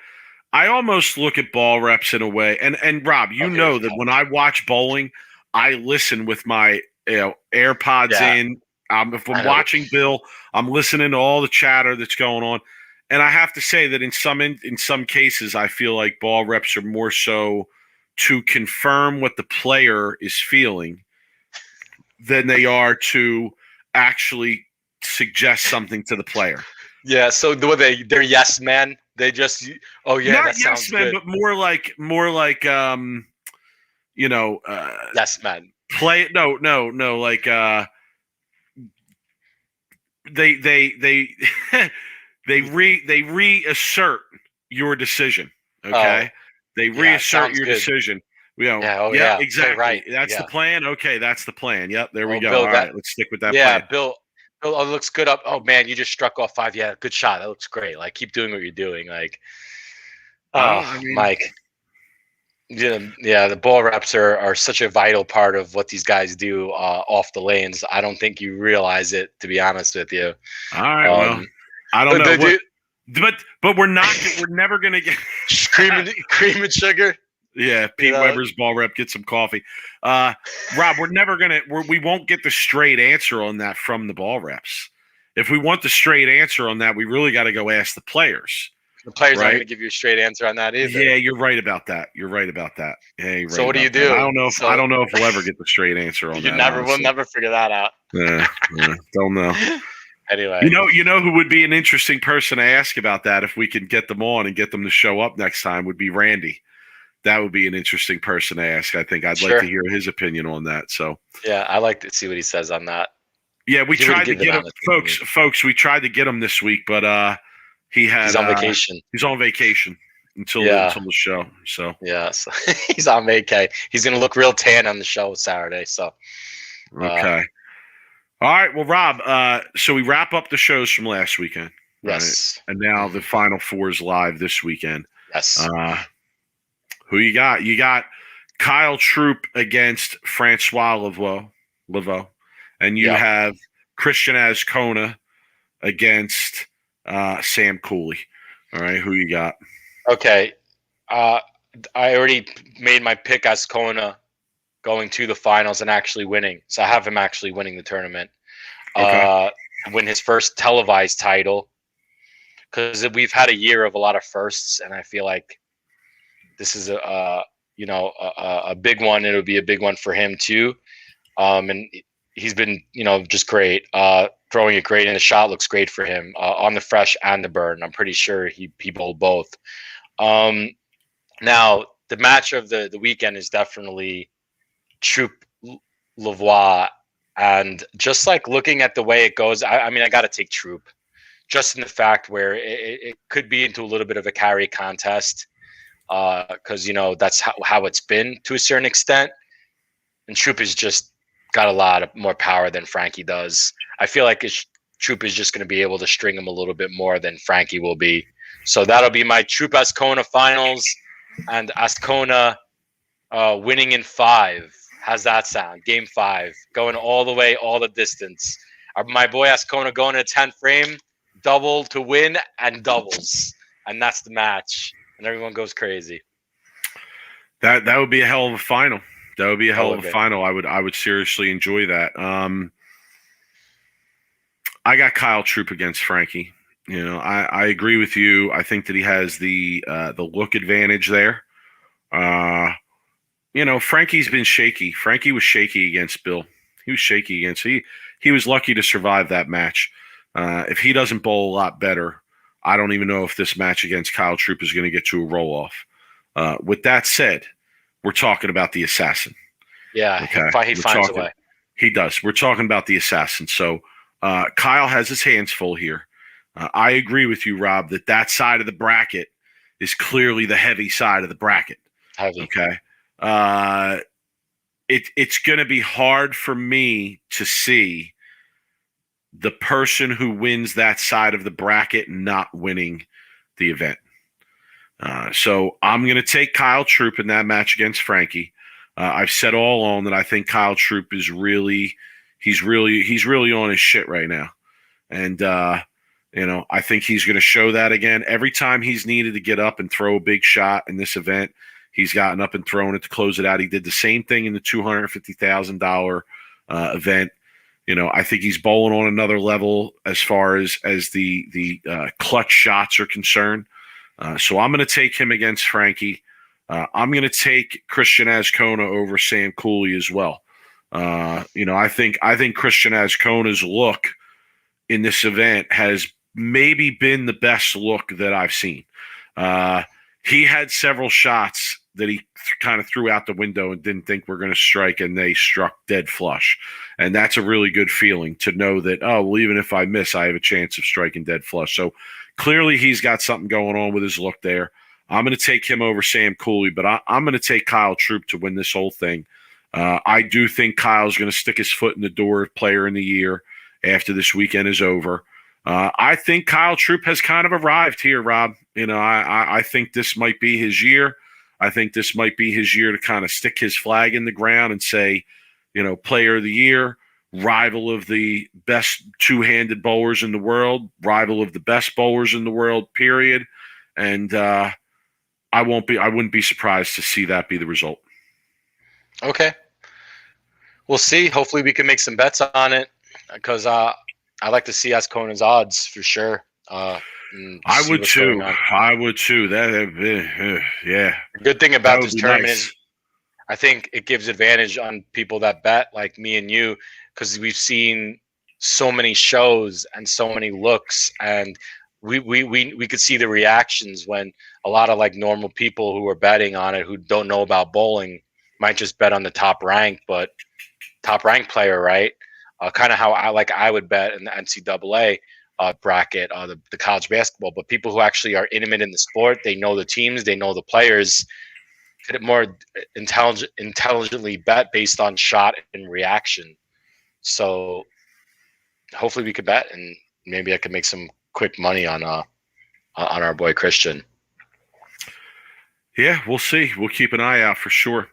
I almost look at ball reps in a way, and Rob, know that when I watch bowling, I listen with my AirPods in. If I'm watching Bill, I'm listening to all the chatter that's going on, and I have to say that in some cases, I feel like ball reps are more so to confirm what the player is feeling than they are to actually suggest something to the player. Yeah, so they're yes men. They just not yes men, but more like yes men. Play no like they they reassert your decision. Okay, they reassert your decision. Exactly. Right. That's the plan. Okay, that's the plan. Yep, there we go. Bill, all right, let's stick with that plan. Yeah, Bill, it looks good up. Oh man, you just struck off 5. Yeah, good shot. That looks great. Like, keep doing what you're doing. Like, Mike. Yeah, the ball reps are such a vital part of what these guys do off the lanes. I don't think you realize it, to be honest with you. All right, well, I don't know. But we're never gonna get cream and sugar. Yeah, Pete Weber's ball rep. Get some coffee. Rob, we won't get the straight answer on that from the ball reps. If we want the straight answer on that, we really got to go ask the players. The players aren't going to give you a straight answer on that either. Yeah, you're right about that. Yeah, so what do you do? I don't know if we'll ever get the straight answer on that. We'll never figure that out. Yeah, don't know. Anyway, you know who would be an interesting person to ask about that if we could get them on and get them to show up next time would be Randy. That would be an interesting person to ask. I think I'd like to hear his opinion on that. So yeah, I like to see what he says on that. Yeah, we tried to get him, folks. We tried to get him this week, but he's on vacation. He's on vacation until the show. So yeah, so he's on vacay. He's gonna look real tan on the show Saturday. So okay, all right. Well, Rob. So we wrap up the shows from last weekend. Yes, right? And now the Final Four is live this weekend. Yes. Who you got? You got Kyle Troop against Francois Laveau. And you have Christian Azcona against Sam Cooley. All right, who you got? Okay. I already made my pick Azcona going to the finals and actually winning. So I have him actually winning the tournament. Win his first televised title. Because we've had a year of a lot of firsts, and I feel like this is a big one. It'll be a big one for him too. And he's been, just great. Throwing it great, and the shot looks great for him on the fresh and the burn. I'm pretty sure he bowled both. Now, the match of the weekend is definitely Troop Lavoie. And just like looking at the way it goes, I mean, I got to take Troop, just in the fact where it could be into a little bit of a carry contest, because that's how it's been to a certain extent. And Troop has just got a lot of more power than Frankie does. I feel like Troop is just going to be able to string him a little bit more than Frankie will be. So that'll be my Troop Ascona finals, and Ascona winning in 5. How's that sound? Game 5, going all the way, all the distance. My boy Ascona going to 10th frame, double to win and doubles, and that's the match, and everyone goes crazy. That would be a hell of a final. That would be a hell of a final. I would seriously enjoy that. I got Kyle Troop against Frankie. I agree with you. I think that he has the look advantage there. Frankie's been shaky. Frankie was shaky against Bill. He was shaky against. He was lucky to survive that match. If he doesn't bowl a lot better, I don't even know if this match against Kyle Troop is going to get to a roll off. With that said, we're talking about the assassin. Yeah, okay? He finds a way. He does. We're talking about the assassin. So Kyle has his hands full here. I agree with you, Rob, that side of the bracket is clearly the heavy side of the bracket. Heavy. Okay. It's going to be hard for me to see the person who wins that side of the bracket not winning the event. So I'm going to take Kyle Troop in that match against Frankie. I've said all along that I think Kyle Troop is he's really on his shit right now. And, I think he's going to show that again. Every time he's needed to get up and throw a big shot in this event, he's gotten up and thrown it to close it out. He did the same thing in the $250,000 event. I think he's bowling on another level as far as the clutch shots are concerned. So I'm going to take him against Frankie. I'm going to take Christian Ascona over Sam Cooley as well. I think Christian Ascona's look in this event has maybe been the best look that I've seen. He had several shots that he kind of threw out the window and didn't think we're going to strike, and they struck dead flush. And that's a really good feeling to know that, even if I miss, I have a chance of striking dead flush. So clearly he's got something going on with his look there. I'm going to take him over Sam Cooley, but I'm going to take Kyle Troop to win this whole thing. I do think Kyle's going to stick his foot in the door of Player in the Year after this weekend is over. I think Kyle Troop has kind of arrived here, Rob. I think this might be his year. I think this might be his year to kind of stick his flag in the ground and say, Player of the Year, rival of the best two-handed bowlers in the world, rival of the best bowlers in the world, period. And I wouldn't be surprised to see that be the result. Okay. We'll see. Hopefully we can make some bets on it, because I like to see Ascona's odds for sure. I would too. Yeah. The good thing about this tournament is I think it gives advantage on people that bet, like me and you, because we've seen so many shows and so many looks, and we could see the reactions when a lot of like normal people who are betting on it, who don't know about bowling, might just bet on the top ranked player, right? Kind of how I would bet in the NCAA bracket, the college basketball. But people who actually are intimate in the sport, they know the teams, they know the players, could more intelligently bet based on shot and reaction. So hopefully we could bet, and maybe I could make some quick money on our boy Christian. Yeah, we'll see. We'll keep an eye out for sure.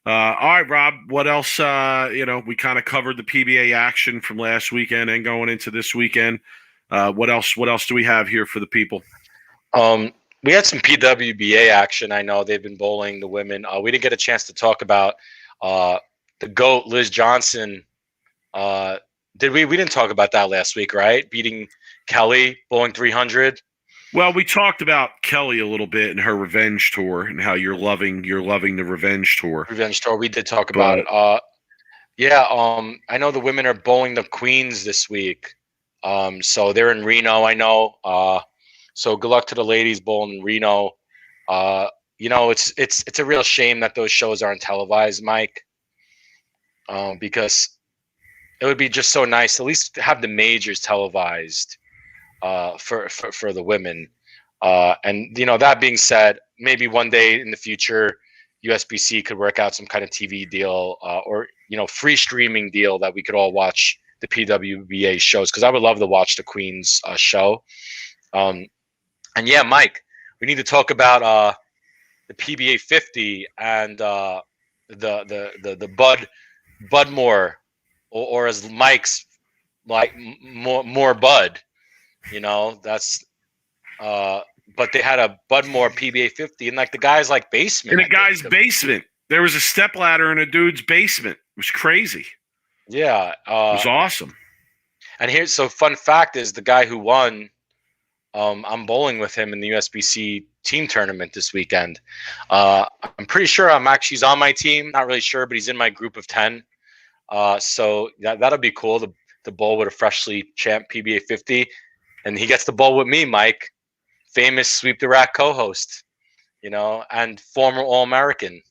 All right, Rob, what else? We kind of covered the PBA action from last weekend and going into this weekend. What else do we have here for the people? We had some PWBA action. I know they've been bowling the women. We didn't get a chance to talk about the GOAT, Liz Johnson. Did we? We didn't talk about that last week, right? Beating Kelly, bowling 300. Well, we talked about Kelly a little bit and her revenge tour and how you're loving the revenge tour. Revenge tour. We did talk about But it. Yeah. I know the women are bowling the Queens this week. So they're in Reno. I know. So good luck to the ladies bowling in Reno. It's a real shame that those shows aren't televised, Mike. Because it would be just so nice to at least have the majors televised for the women. And that being said, maybe one day in the future, USBC could work out some kind of TV deal or free streaming deal that we could all watch the PWBA shows, because I would love to watch the Queens show. And yeah, Mike, we need to talk about the PBA 50 and the Budmore, or as Mike's like more Bud. That's but they had a Budmore PBA 50 in like the guy's like basement. in a guy's basement. There was a stepladder in a dude's basement. It was crazy. Yeah. It was awesome. And so fun fact is the guy who won, I'm bowling with him in the USBC team tournament this weekend. I'm pretty sure he's on my team. Not really sure, but he's in my group of 10. So that'll be cool to bowl with a freshly champ PBA 50. And he gets to bowl with me, Mike, famous Sweep the Rack co-host, and former All-American.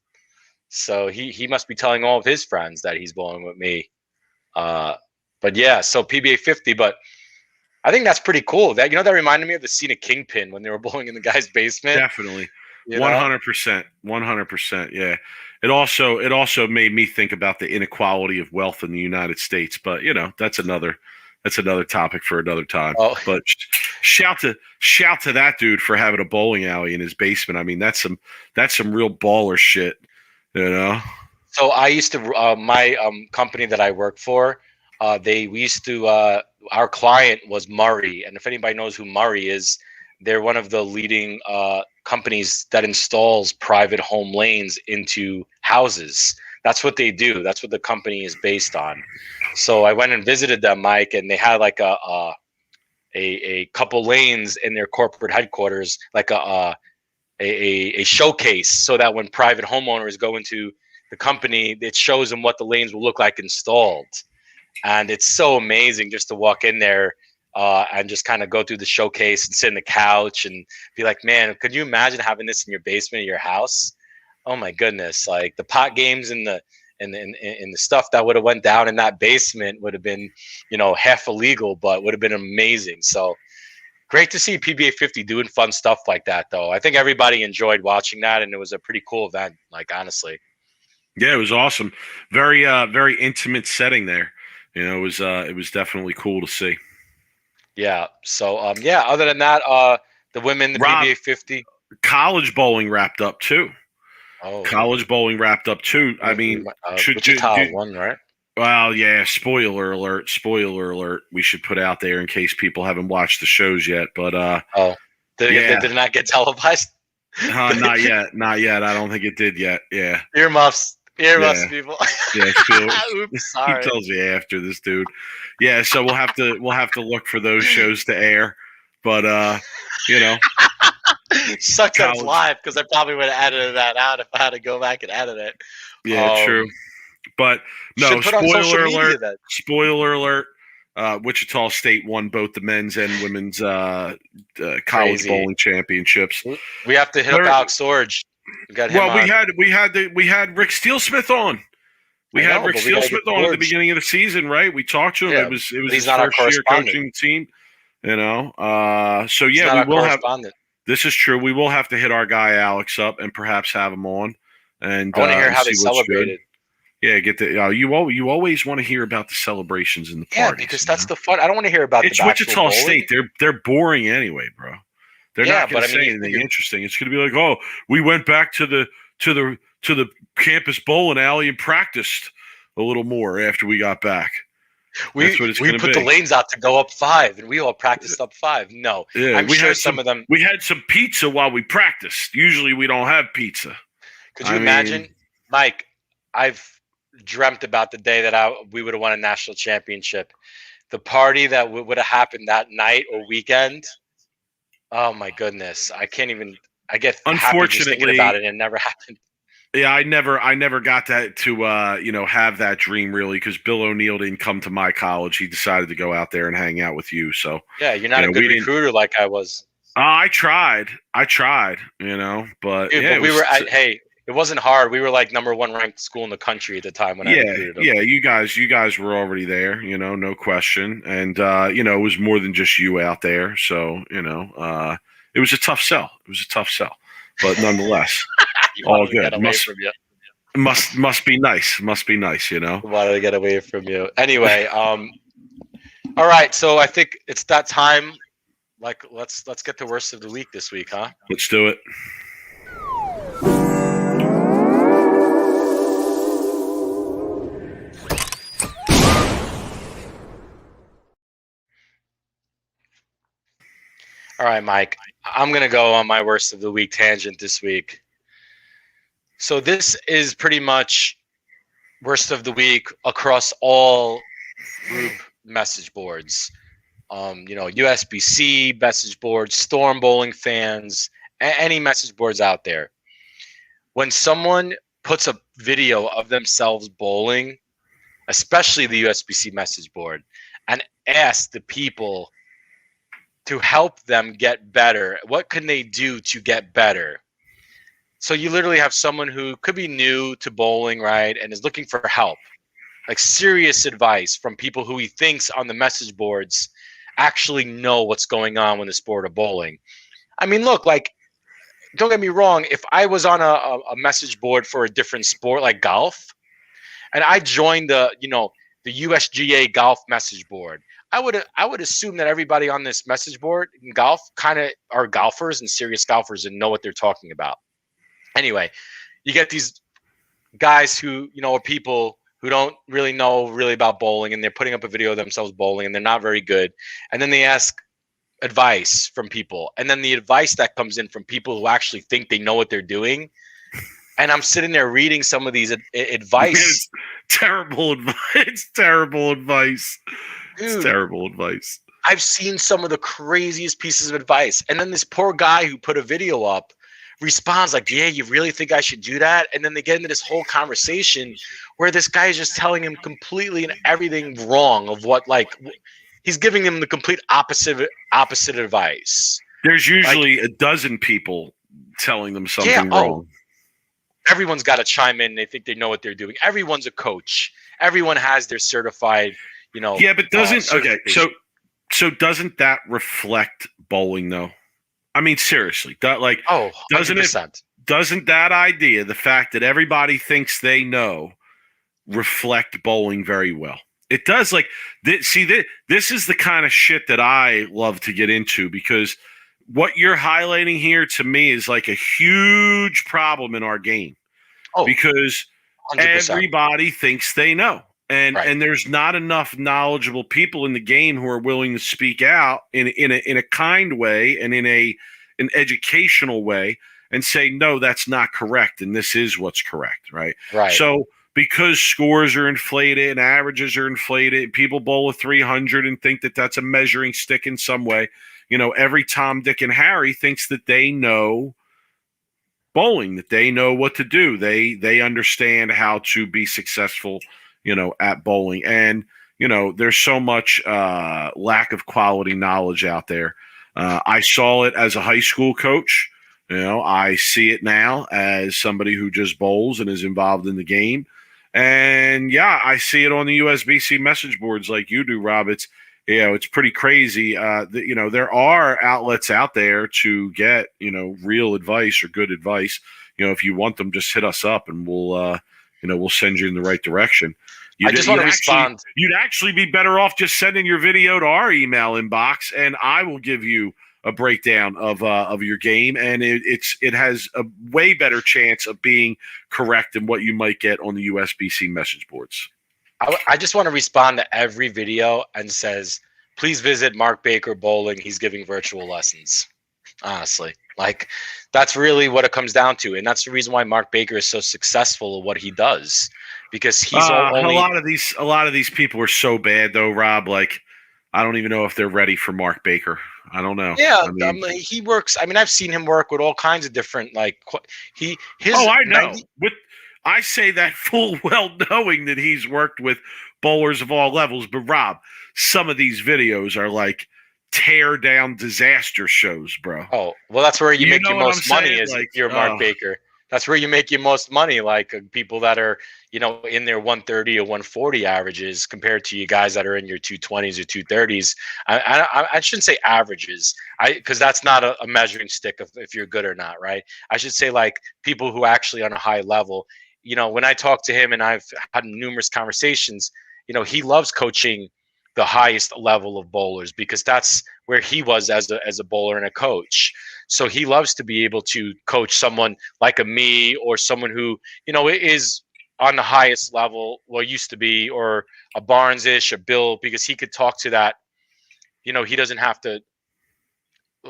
So he must be telling all of his friends that he's bowling with me. But yeah, so PBA 50, but I think that's pretty cool. That reminded me of the scene of Kingpin when they were bowling in the guy's basement. Definitely. 100%. 100%. Yeah. It also made me think about the inequality of wealth in the United States, but that's another topic for another time. Oh. But shout to that dude for having a bowling alley in his basement. I mean, that's some real baller shit, So I used to my company that I work for, our client was Murray, and if anybody knows who Murray is, they're one of the leading companies that installs private home lanes into houses. That's what they do. That's what the company is based on. So I went and visited them, Mike, and they had like a couple lanes in their corporate headquarters, like a showcase, so that when private homeowners go into the company, it shows them what the lanes will look like installed. And it's so amazing just to walk in there and just kind of go through the showcase and sit on the couch and be like, man, could you imagine having this in your basement of your house? Oh my goodness! Like the pot games and the stuff that would have went down in that basement would have been, half illegal, but would have been amazing. So great to see PBA 50 doing fun stuff like that, though. I think everybody enjoyed watching that, and it was a pretty cool event. Like honestly. Yeah, it was awesome. Very very intimate setting there. It was definitely cool to see. Yeah. So other than that, the women, the Rob, PBA 50. College bowling wrapped up too. Oh. College bowling wrapped up too. I mean, Wichita won, right? Well, yeah. Spoiler alert. We should put out there in case people haven't watched the shows yet. But did it not get televised? Not yet. I don't think it did yet. Yeah. Earmuffs, people. Yeah. Oops, sorry. He tells you after this dude. Yeah. So we'll have to look for those shows to air. But Sucks that it's live, because I probably would have edited that out if I had to go back and edit it. Yeah, true. But no, spoiler alert. Wichita State won both the men's and women's college bowling championships. We have to hit up Alex Sorge. We had Rick Steelsmith on. We had Rick Steelsmith on at the beginning of the season, right? We talked to him. Yeah, it was his first year coaching the team. So yeah, we will have. This is true. We will have to hit our guy Alex up and perhaps have him on. And I want to hear how they celebrated. Yeah, you always want to hear about the celebrations and the parties. Yeah, because that's the fun. I don't want to hear about it's Wichita State. They're boring anyway, bro. They're not going to say anything interesting. It's going to be like, oh, we went back to the campus bowling alley and practiced a little more after we got back. We put the lanes out to go up 5, and we all practiced up 5. No, yeah, I'm sure some of them. We had some pizza while we practiced. Usually, we don't have pizza. Could you imagine, Mike? I've dreamt about the day that we would have won a national championship. The party that would have happened that night or weekend Oh my goodness, I can't even. I get happy just thinking Unfortunately, about it, and it never happened. yeah, I never got that to have that dream really, because Bill O'Neill didn't come to my college. He decided to go out there and hang out with you. So Yeah, you're not a good we didn't. recruiter like I was, I tried, but dude. yeah, But it we was. were at. Hey, it wasn't hard. We were like #1 ranked school in the country at the time when I Yeah, recruited them. yeah, you guys were already there, no question. And it was more than just you out there. So, it was a tough sell. It was a tough sell. But nonetheless, You all wanted to get good. away from you. Must be nice. Must be nice, Wanted to get away from you. Anyway, all right. So I think it's that time. Like, let's get the worst of the week this week, huh? Let's do it. All right, Mike. I'm gonna go on my worst of the week tangent this week. So this is pretty much worst of the week across all group message boards. USBC message boards, Storm Bowling fans, any message boards out there. When someone puts a video of themselves bowling, especially the USBC message board, and asks the people to help them get better, what can they do to get better? So you literally have someone who could be new to bowling, right, and is looking for help, like serious advice from people who he thinks on the message boards actually know what's going on with the sport of bowling. I mean, look, like, don't get me wrong. If I was on a message board for a different sport like golf, and I joined the USGA golf message board, I would assume that everybody on this message board in golf kind of are golfers and serious golfers and know what they're talking about. Anyway, you get these guys who are people who don't really know about bowling, and they're putting up a video of themselves bowling, and they're not very good, and then they ask advice from people, and then the advice that comes in from people who actually think they know what they're doing, and I'm sitting there reading some of these advice. It's terrible advice. It's terrible advice. Dude, it's terrible advice. I've seen some of the craziest pieces of advice, and then this poor guy who put a video up responds like, yeah, you really think I should do that? And then they get into this whole conversation where this guy is just telling him completely and everything wrong of what, like, he's giving him the complete opposite advice. There's usually a dozen people telling them something wrong. Everyone's got to chime in. They think they know what they're doing. Everyone's a coach. Everyone has their certified, Yeah, but doesn't so doesn't that reflect bowling though? I mean, seriously, doesn't 100%. Doesn't that idea, the fact that everybody thinks they know, reflect bowling very well? It does. Like, this is the kind of shit that I love to get into, because what you're highlighting here to me is like a huge problem in our game. Because 100%. everybody thinks they know. And there's not enough knowledgeable people in the game who are willing to speak out in a kind way and in an educational way and say, no, that's not correct, and this is what's correct, right? Right. So because scores are inflated and averages are inflated, people bowl a 300 and think that that's a measuring stick in some way. Every Tom, Dick, and Harry thinks that they know bowling, that they know what to do. They understand how to be successful at bowling. And, there's so much lack of quality knowledge out there. I saw it as a high school coach. I see it now as somebody who just bowls and is involved in the game. And yeah, I see it on the USBC message boards like you do, Rob. It's pretty crazy. There are outlets out there to get, real advice or good advice. If you want them, just hit us up and we'll send you in the right direction. I just want to respond. You'd actually be better off just sending your video to our email inbox, and I will give you a breakdown of your game, and it has a way better chance of being correct than what you might get on the USBC message boards. I just want to respond to every video and says, please visit Mark Baker Bowling. He's giving virtual lessons. Honestly, like, that's really what it comes down to, and that's the reason why Mark Baker is so successful at what he does, because he's only a lot of these people are so bad though, Rob. Like, I don't even know if they're ready for Mark Baker. I don't know. Yeah, I mean, he works. I mean, I've seen him work with all kinds of different his oh, I know. 90. I say that full well knowing that he's worked with bowlers of all levels. But Rob, some of these videos are like tear down disaster shows, bro. Oh, well, that's where you make know your what I'm most money saying? is if Like, you're Mark Baker. That's where you make your most money, like people that are, in their 130 or 140 averages compared to you guys that are in your 220s or 230s. I shouldn't say averages, because that's not a measuring stick of if you're good or not, right? I should say like people who are actually on a high level. When I talk to him and I've had numerous conversations, he loves coaching the highest level of bowlers because that's where he was as a bowler and a coach. So he loves to be able to coach someone like a me or someone who, is on the highest level, well, used to be, or a Barnes-ish, a Bill, because he could talk to that. He doesn't have to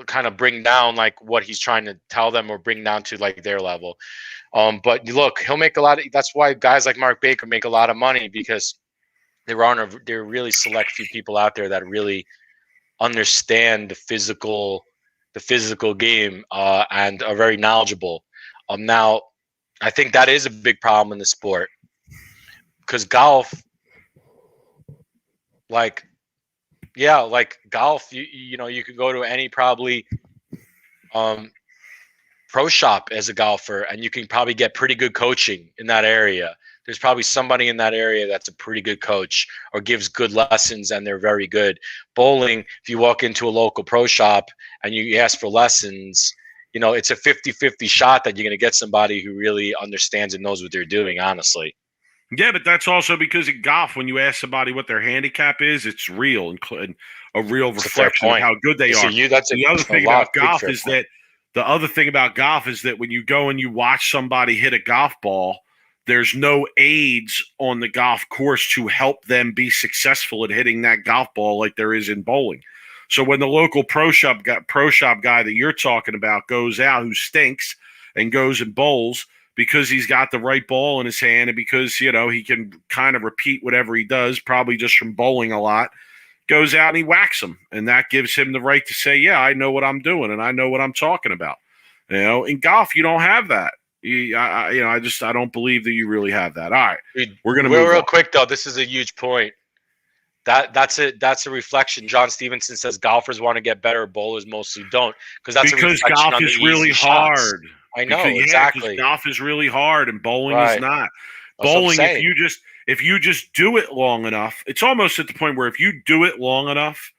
kind of bring down like what he's trying to tell them or bring down to like their level. But look, he'll make a lot of. That's why guys like Mark Baker make a lot of money, because there are really select few people out there that really understand the physical game and are very knowledgeable. Now, I think that is a big problem in the sport, because golf, like golf, you could go to any probably pro shop as a golfer, and you can probably get pretty good coaching in that area. There's probably somebody in that area that's a pretty good coach or gives good lessons, and they're very good. Bowling, if you walk into a local pro shop and you ask for lessons, it's a 50-50 shot that you're going to get somebody who really understands and knows what they're doing, honestly. yeah, but that's also because in golf, when you ask somebody what their handicap is, it's real and a real reflection of how good they are. The other thing about golf is that when you go and you watch somebody hit a golf ball, there's no aids on the golf course to help them be successful at hitting that golf ball like there is in bowling. So when the local pro shop guy that you're talking about goes out, who stinks, and goes and bowls because he's got the right ball in his hand and because, he can kind of repeat whatever he does, probably just from bowling a lot, goes out and he whacks him. And that gives him the right to say, yeah, I know what I'm doing and I know what I'm talking about. In golf, you don't have that. I don't believe that you really have that. All right, we're gonna move real quick though. This is a huge point. That's a reflection. John Stevenson says golfers want to get better, bowlers mostly don't, because golf is really hard. I know, exactly. Golf is really hard and bowling is not. Bowling, if you just do it long enough, it's almost at the point where if you do it long enough,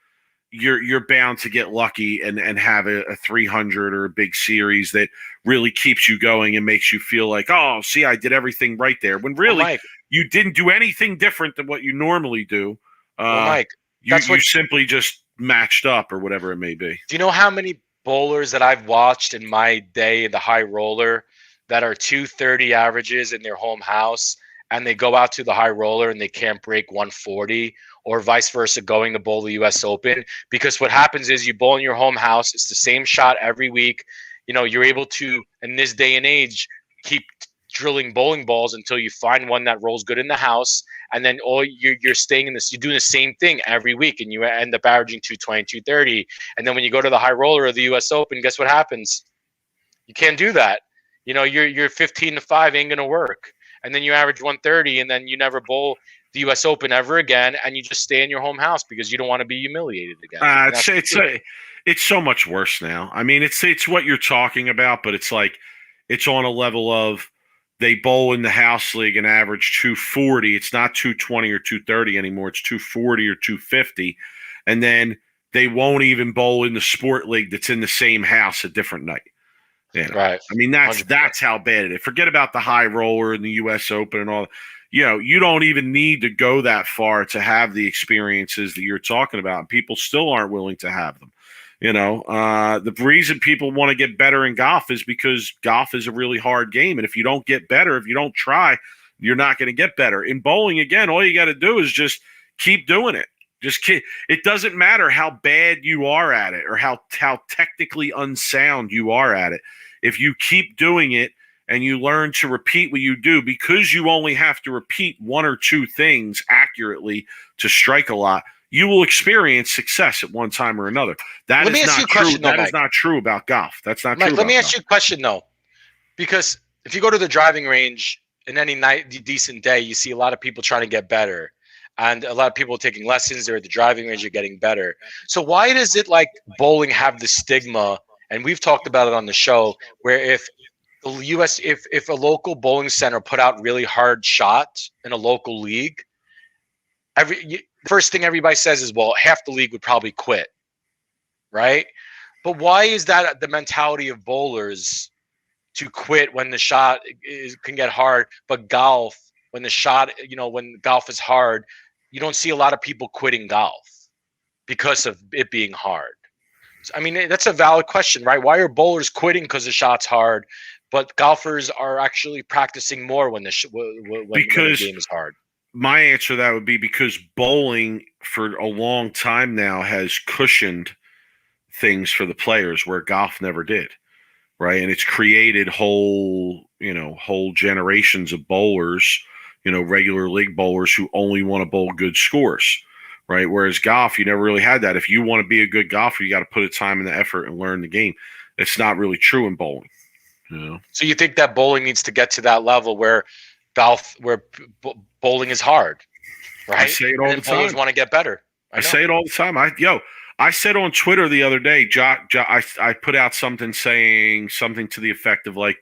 you're bound to get lucky and have a 300 or a big series that really keeps you going and makes you feel like, oh, see, I did everything right there. When really you didn't do anything different than what you normally do. Mike, you simply just matched up or whatever it may be. Do you know how many bowlers that I've watched in my day in the high roller that are 230 averages in their home house, and they go out to the high roller and they can't break 140, or vice versa, going to bowl the U.S. Open? Because what happens is you bowl in your home house. It's the same shot every week. You're able to, in this day and age, keep drilling bowling balls until you find one that rolls good in the house. And then you're staying in this, you're doing the same thing every week, and you end up averaging 220, 230. And then when you go to the high roller or the U.S. Open, guess what happens? You can't do that. Your 15-5 ain't going to work. And then you average 130, and then you never bowl the U.S. Open ever again, and you just stay in your home house because you don't want to be humiliated again. It's so much worse now. I mean, it's what you're talking about, but it's like it's on a level of they bowl in the house league and average 240. It's not 220 or 230 anymore. It's 240 or 250, and then they won't even bowl in the sport league that's in the same house a different night. Right. I mean, that's how bad it is. Forget about the high roller and the U.S. Open and all. You don't even need to go that far to have the experiences that you're talking about. And people still aren't willing to have them. The reason people want to get better in golf is because golf is a really hard game. And if you don't get better, if you don't try, you're not going to get better. In bowling, again, all you got to do is just keep doing it. It doesn't matter how bad you are at it or how technically unsound you are at it. If you keep doing it and you learn to repeat what you do, because you only have to repeat one or two things accurately to strike a lot, you will experience success at one time or another. That Let me is ask you not a true. question, though, That is Mike. not true about golf. That's not Mike, true. let me about ask golf. you a question, though, because if you go to the driving range in any decent day, you see a lot of people trying to get better, and a lot of people taking lessons. They're at the driving range, are getting better. So why does it like bowling have the stigma? And we've talked about it on the show, where if the U.S. if a local bowling center put out really hard shots in a local league, first thing everybody says is, well, half the league would probably quit, right? But why is that the mentality of bowlers to quit when the shot can get hard? But golf, when the shot, when golf is hard, you don't see a lot of people quitting golf because of it being hard. I mean, that's a valid question, right? Why are bowlers quitting because the shot's hard, but golfers are actually practicing more when the game is hard? My answer to that would be because bowling for a long time now has cushioned things for the players where golf never did, right? And it's created whole generations of bowlers, regular league bowlers who only want to bowl good scores, right? Whereas golf, you never really had that. If you want to be a good golfer, you got to put the time and the effort and learn the game. It's not really true in bowling. So you think that bowling needs to get to that level where bowling is hard, right? I say it all the time. Bowlers want to get better. I say it all the time. I said on Twitter the other day, I put out something saying something to the effect of like,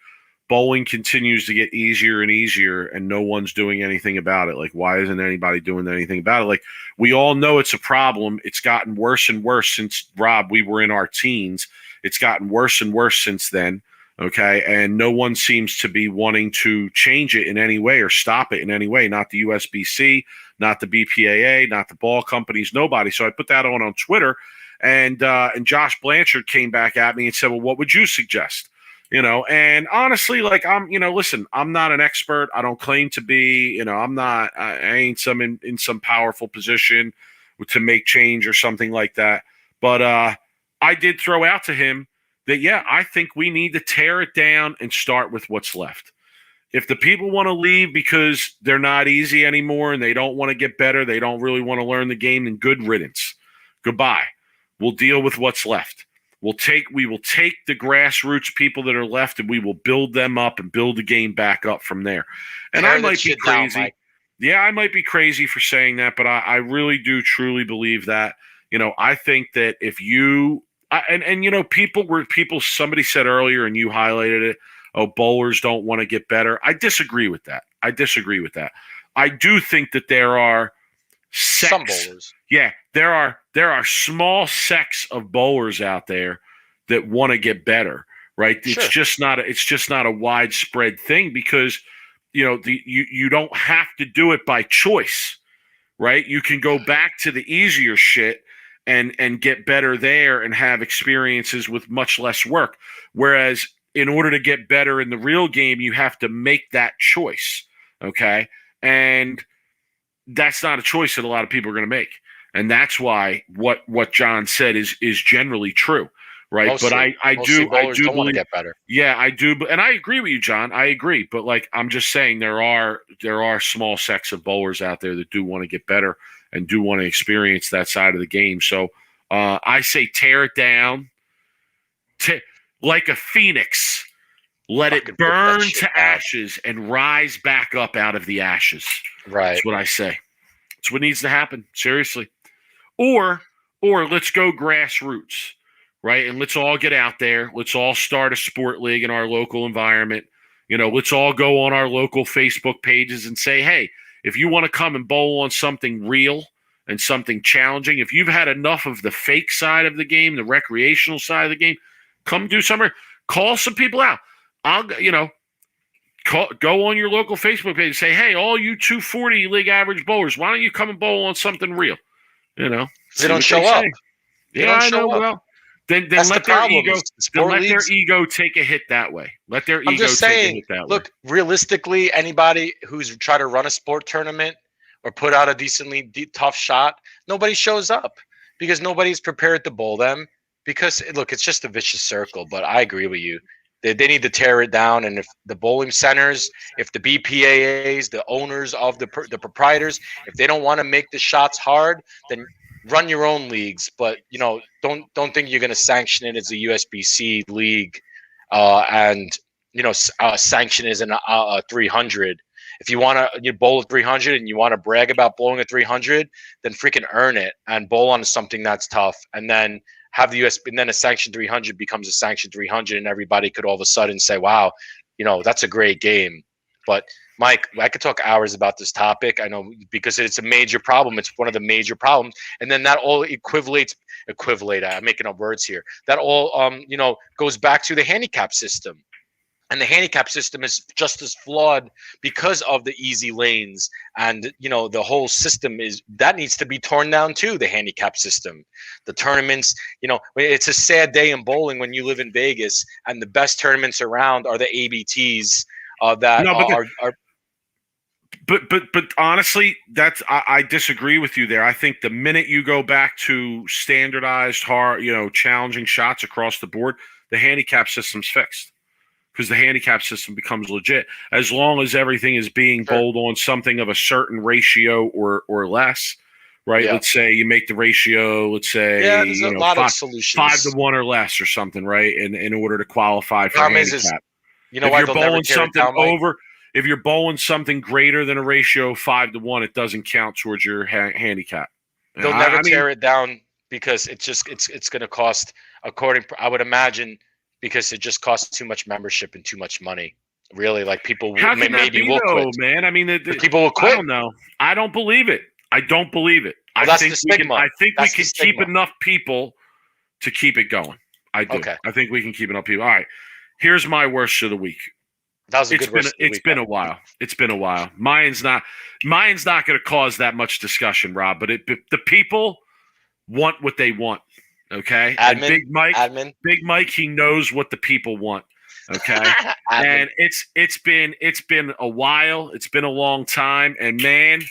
bowling continues to get easier and easier and no one's doing anything about it. Like, why isn't anybody doing anything about it? Like, we all know it's a problem. It's gotten worse and worse since, Rob, we were in our teens. It's gotten worse and worse since then. Okay. And no one seems to be wanting to change it in any way or stop it in any way. Not the USBC, not the BPAA, not the ball companies, nobody. So I put that on Twitter, and Josh Blanchard came back at me and said, well, what would you suggest? And honestly, like, listen, I'm not an expert. I don't claim to be, I ain't in some powerful position to make change or something like that. But I did throw out to him that, yeah, I think we need to tear it down and start with what's left. If the people want to leave because they're not easy anymore and they don't want to get better, they don't really want to learn the game, then good riddance. Goodbye. We'll deal with what's left. We will take the grassroots people that are left and we will build them up and build the game back up from there. And I might be crazy. Yeah, I might be crazy for saying that, but I really do truly believe that. I think that if you somebody said earlier and you highlighted it, oh, bowlers don't want to get better. I disagree with that. I do think that there are some bowlers. Yeah, there are small sects of bowlers out there that want to get better, right? It's just not a widespread thing because you don't have to do it by choice, right? You can go back to the easier shit and get better there and have experiences with much less work. Whereas in order to get better in the real game, you have to make that choice, okay? And that's not a choice that a lot of people are going to make. And that's why what John said is generally true, right? Mostly, but I do don't want to get better. Yeah, I do, and I agree with you, John. I agree, but like I'm just saying, there are small sects of bowlers out there that do want to get better and do want to experience that side of the game. So I say tear it down, like a phoenix. Let it burn to ashes and rise back up out of the ashes. Right. That's what I say. That's what needs to happen. Seriously. Or let's go grassroots, right? And let's all get out there. Let's all start a sport league in our local environment. Let's all go on our local Facebook pages and say, hey, if you want to come and bowl on something real and something challenging, if you've had enough of the fake side of the game, the recreational side of the game, come do something. Call some people out. Go on your local Facebook page and say, hey, all you 240 league average bowlers, why don't you come and bowl on something real? They don't show up. Yeah, I know. Well, then let their ego take a hit that way. Let their ego take a hit that way. Look, realistically, anybody who's tried to run a sport tournament or put out a decently tough shot, nobody shows up because nobody's prepared to bowl them. Because, look, it's just a vicious circle, but I agree with you. They need to tear it down, and if the bowling centers, if the BPAAs, the owners of the proprietors, if they don't want to make the shots hard, then run your own leagues, but don't think you're going to sanction it as a USBC league, and sanction it as a 300. If you want to bowl a 300 and you want to brag about bowling a 300, then freaking earn it and bowl on something that's tough, and then have the USB, and then a sanction 300 becomes a sanction 300, and everybody could all of a sudden say, "Wow, that's a great game." But Mike, I could talk hours about this topic. I know, because it's a major problem. It's one of the major problems. And then that all equivalates. I'm making up words here. That all, goes back to the handicap system. And the handicap system is just as flawed because of the easy lanes. And, the whole system that needs to be torn down too, the handicap system. The tournaments, it's a sad day in bowling when you live in Vegas and the best tournaments around are the ABTs that are. But honestly, I disagree with you there. I think the minute you go back to standardized, hard, challenging shots across the board, the handicap system's fixed, because the handicap system becomes legit as long as everything is being bowled on something of a certain ratio or less. Right? Yeah. Let's say you make the ratio. Let's say there's a lot of solutions, 5-1 or less, or something, right? In order to qualify for handicap. If you're bowling something over. If you're bowling something greater than a ratio of 5-1, it doesn't count towards your handicap. They'll never tear it down because it's going to cost, I would imagine, because it just costs too much membership and too much money. Really, like people maybe will quit. Man, I mean, people will quit. I don't know. I don't believe it. I think that's the stigma. I think we can keep enough people to keep it going. I do. Okay. I think we can keep enough people. All right. Here's my worst of the week. That was It's been a while. It's been a while. Mine's not going to cause that much discussion, Rob. But the people want what they want. Okay. And Big Mike, he knows what the people want. Okay. And it's been a while. It's been a long time. And man,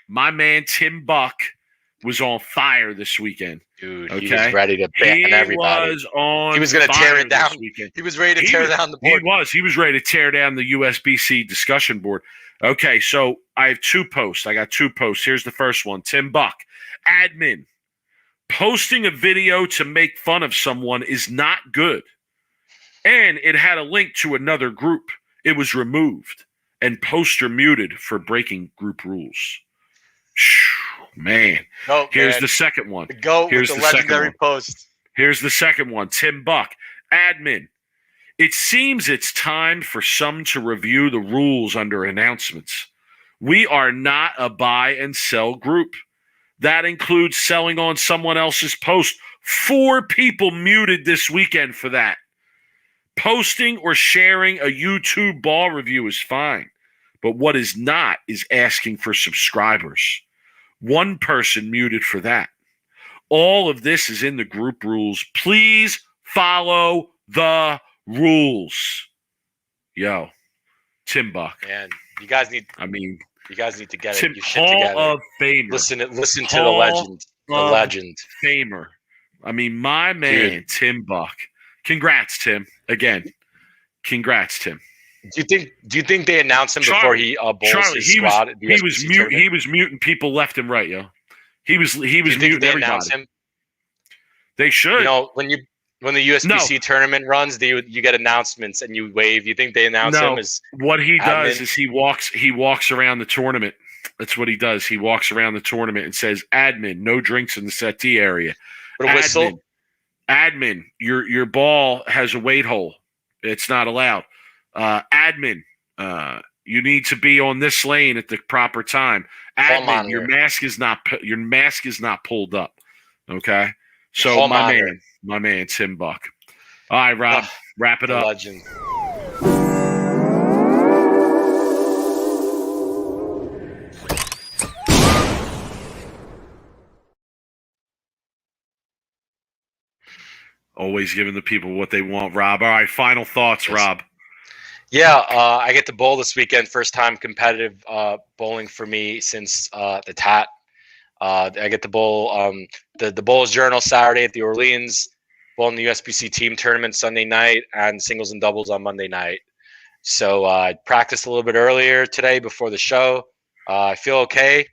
my man Tim Buck was on fire this weekend. Dude, he was ready to ban everybody. He was going to tear it down. He was ready to tear down the board. He was ready to tear down the USBC discussion board. Okay, so I have 2 posts. I got 2 posts. Here's the first one. Tim Buck, admin. Posting a video to make fun of someone is not good. And it had a link to another group. It was removed and poster muted for breaking group rules. Man. Here's the second one. Here's the legendary post. Here's the second one. Tim Buck, admin. It seems it's time for some to review the rules under announcements. We are not a buy and sell group. That includes selling on someone else's post. 4 people muted this weekend for that. Posting or sharing a YouTube ball review is fine. But what is not is asking for subscribers. 1 person muted for that. All of this is in the group rules. Please follow the rules. Yo, Tim Buck. Man, you guys need to get your shit Hall together. of Famer. Listen to the legend. The legend. Famer. I mean, my man, dude. Tim Buck. Congrats, Tim. Again, congrats, Tim. Do you think they announced him before he bowls his squad? He was muting people left and right, yo. He was muting everybody. They should. When the USBC tournament runs, you get announcements and you wave. You think they announce him as what he does is he walks around the tournament. That's what he does. He walks around the tournament and says, "Admin, no drinks in the settee area." But a whistle. Admin, your ball has a weight hole. It's not allowed. Admin, you need to be on this lane at the proper time. Admin, your mask is not pulled up. Okay, so my man Tim Buck. All right, Rob, wrap it up. Legend. Always giving the people what they want, Rob. All right, final thoughts, Rob. Yeah, I get to bowl this weekend. First time competitive bowling for me since the TAT. I get to bowl the Bowls Journal Saturday at the Orleans, bowling the USBC team tournament Sunday night, and singles and doubles on Monday night. So I practiced a little bit earlier today before the show. I feel okay.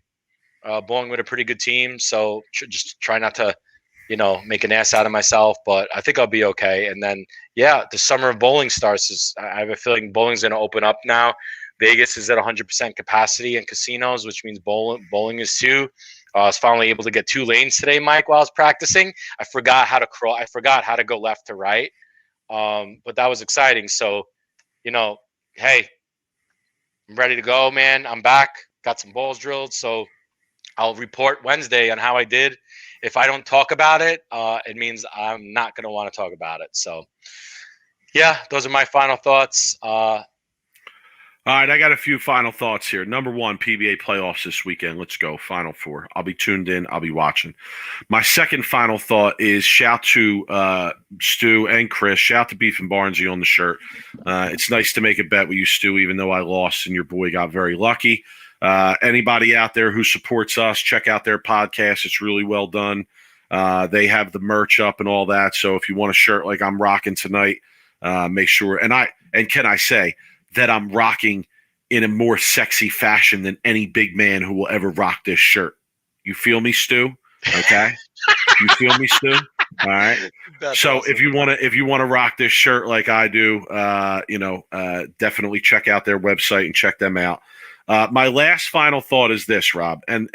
bowling with a pretty good team. So just try not to, make an ass out of myself. But I think I'll be okay. And then, the summer of bowling starts. I have a feeling bowling's going to open up now. Vegas is at 100% capacity in casinos, which means bowling is too. I was finally able to get 2 lanes today, Mike, while I was practicing. I forgot how to crawl. I forgot how to go left to right. But that was exciting. So, hey, I'm ready to go, man. I'm back. Got some balls drilled. So I'll report Wednesday on how I did. If I don't talk about it, it means I'm not going to want to talk about it. So, those are my final thoughts. All right, I got a few final thoughts here. Number 1, PBA playoffs this weekend. Let's go. Final 4. I'll be tuned in. I'll be watching. My second final thought is shout to Stu and Chris. Shout to Beef and Barnesy on the shirt. It's nice to make a bet with you, Stu, even though I lost and your boy got very lucky. Anybody out there who supports us, check out their podcast. It's really well done. They have the merch up and all that. So if you want a shirt like I'm rocking tonight, make sure. And can I say that I'm rocking in a more sexy fashion than any big man who will ever rock this shirt. You feel me, Stu? Okay. You feel me, Stu? All right. So awesome. if you want to rock this shirt like I do, definitely check out their website and check them out. My last final thought is this, Rob, and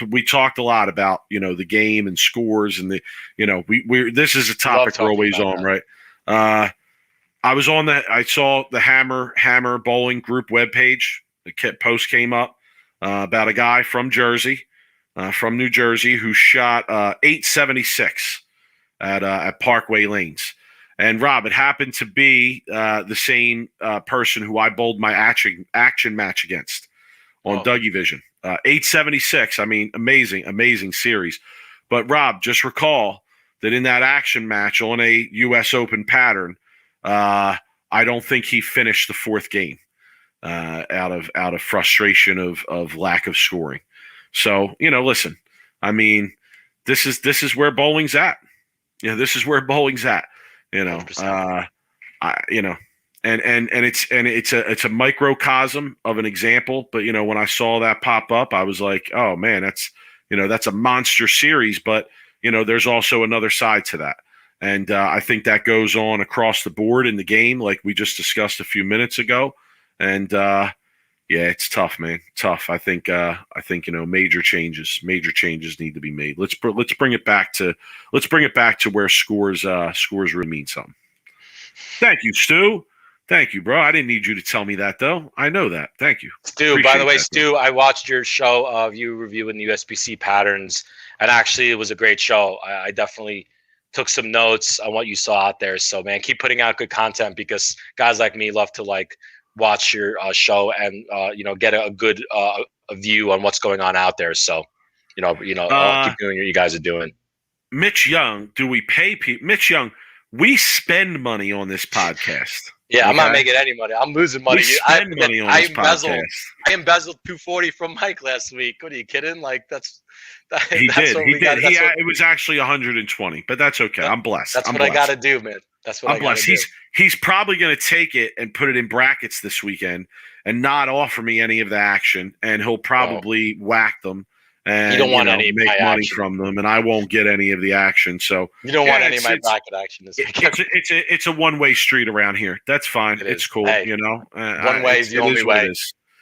we talked a lot about, the game and scores and this is a topic we're always on, that. Right? I saw the Hammer Bowling Group webpage. The post came up about a guy from New Jersey, who shot 876 at Parkway Lanes. And Rob, it happened to be the same person who I bowled my action match against on Dougie Vision. 876. I mean, amazing series. But Rob, just recall that in that action match on a U.S. Open pattern, I don't think he finished the 4th game out of frustration of lack of scoring. So, listen, I mean, this is where bowling's at. This is where bowling's at. It's a microcosm of an example. But when I saw that pop up, I was like, oh man, that's a monster series. But there's also another side to that. And I think that goes on across the board in the game, like we just discussed a few minutes ago. And it's tough, man. Tough. I think major changes need to be made. Let's bring it back to where scores really mean something. Thank you, Stu. Thank you, bro. I didn't need you to tell me that, though. I know that. Thank you, Stu. Appreciate by the way, Stu, I watched your show of you reviewing the USBC patterns, and actually, it was a great show. I definitely took some notes on what you saw out there. So, man, keep putting out good content, because guys like me love to watch your show and get a good a view on what's going on out there. So, keep doing what you guys are doing. Mitch Young, do we pay people? Mitch Young, we spend money on this podcast. Yeah, okay? I'm not making any money. I'm losing money. We spend money on this podcast. I embezzled $240 from Mike last week. What are you kidding? He did. It was actually 120, but that's okay. I'm blessed. That's what I got to do, man. That's what I'm blessed. He's probably going to take it and put it in brackets this weekend and not offer me any of the action, and he'll probably whack them. And you don't want any make money from them, and I won't get any of the action. So you don't want any of my bracket action this weekend. It's a one-way street around here. That's fine. It's cool. Hey, one way is the only way.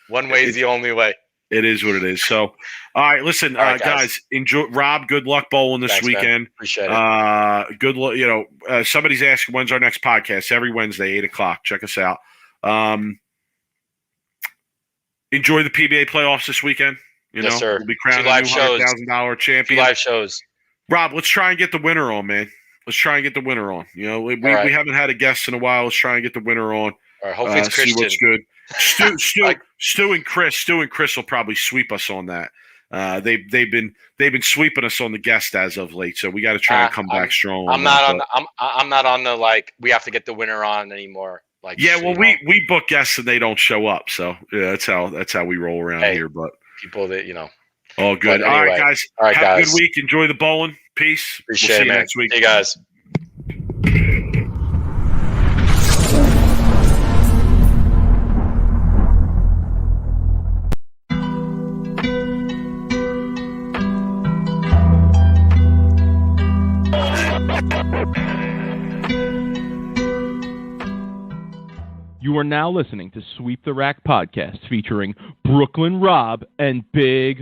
One way is the only way. It is what it is. So, all right, listen, guys, enjoy. Rob, good luck bowling this weekend. Man. Appreciate it. Good luck. Somebody's asking when's our next podcast. Every Wednesday, 8:00. Check us out. Enjoy the PBA playoffs this weekend. Yes, sir. We'll be crowning a new $100,000 champion. 2 live shows. Rob, let's try and get the winner on, man. Let's try and get the winner on. We haven't had a guest in a while. Let's try and get the winner on. All right, hopefully it's Christian. See what's good. Stu and Chris will probably sweep us on that. They've been sweeping us on the guest as of late, so we got to try and come back strong. I'm not on the we have to get the winner on anymore. We book guests and they don't show up, so yeah, that's how we roll around here. But people that all good. Anyway. All right, guys. Have a good week. Enjoy the bowling. Peace. Appreciate we'll see it, you man. next week. See you guys. You are now listening to Sweep the Rack podcast featuring Brooklyn Rob and Big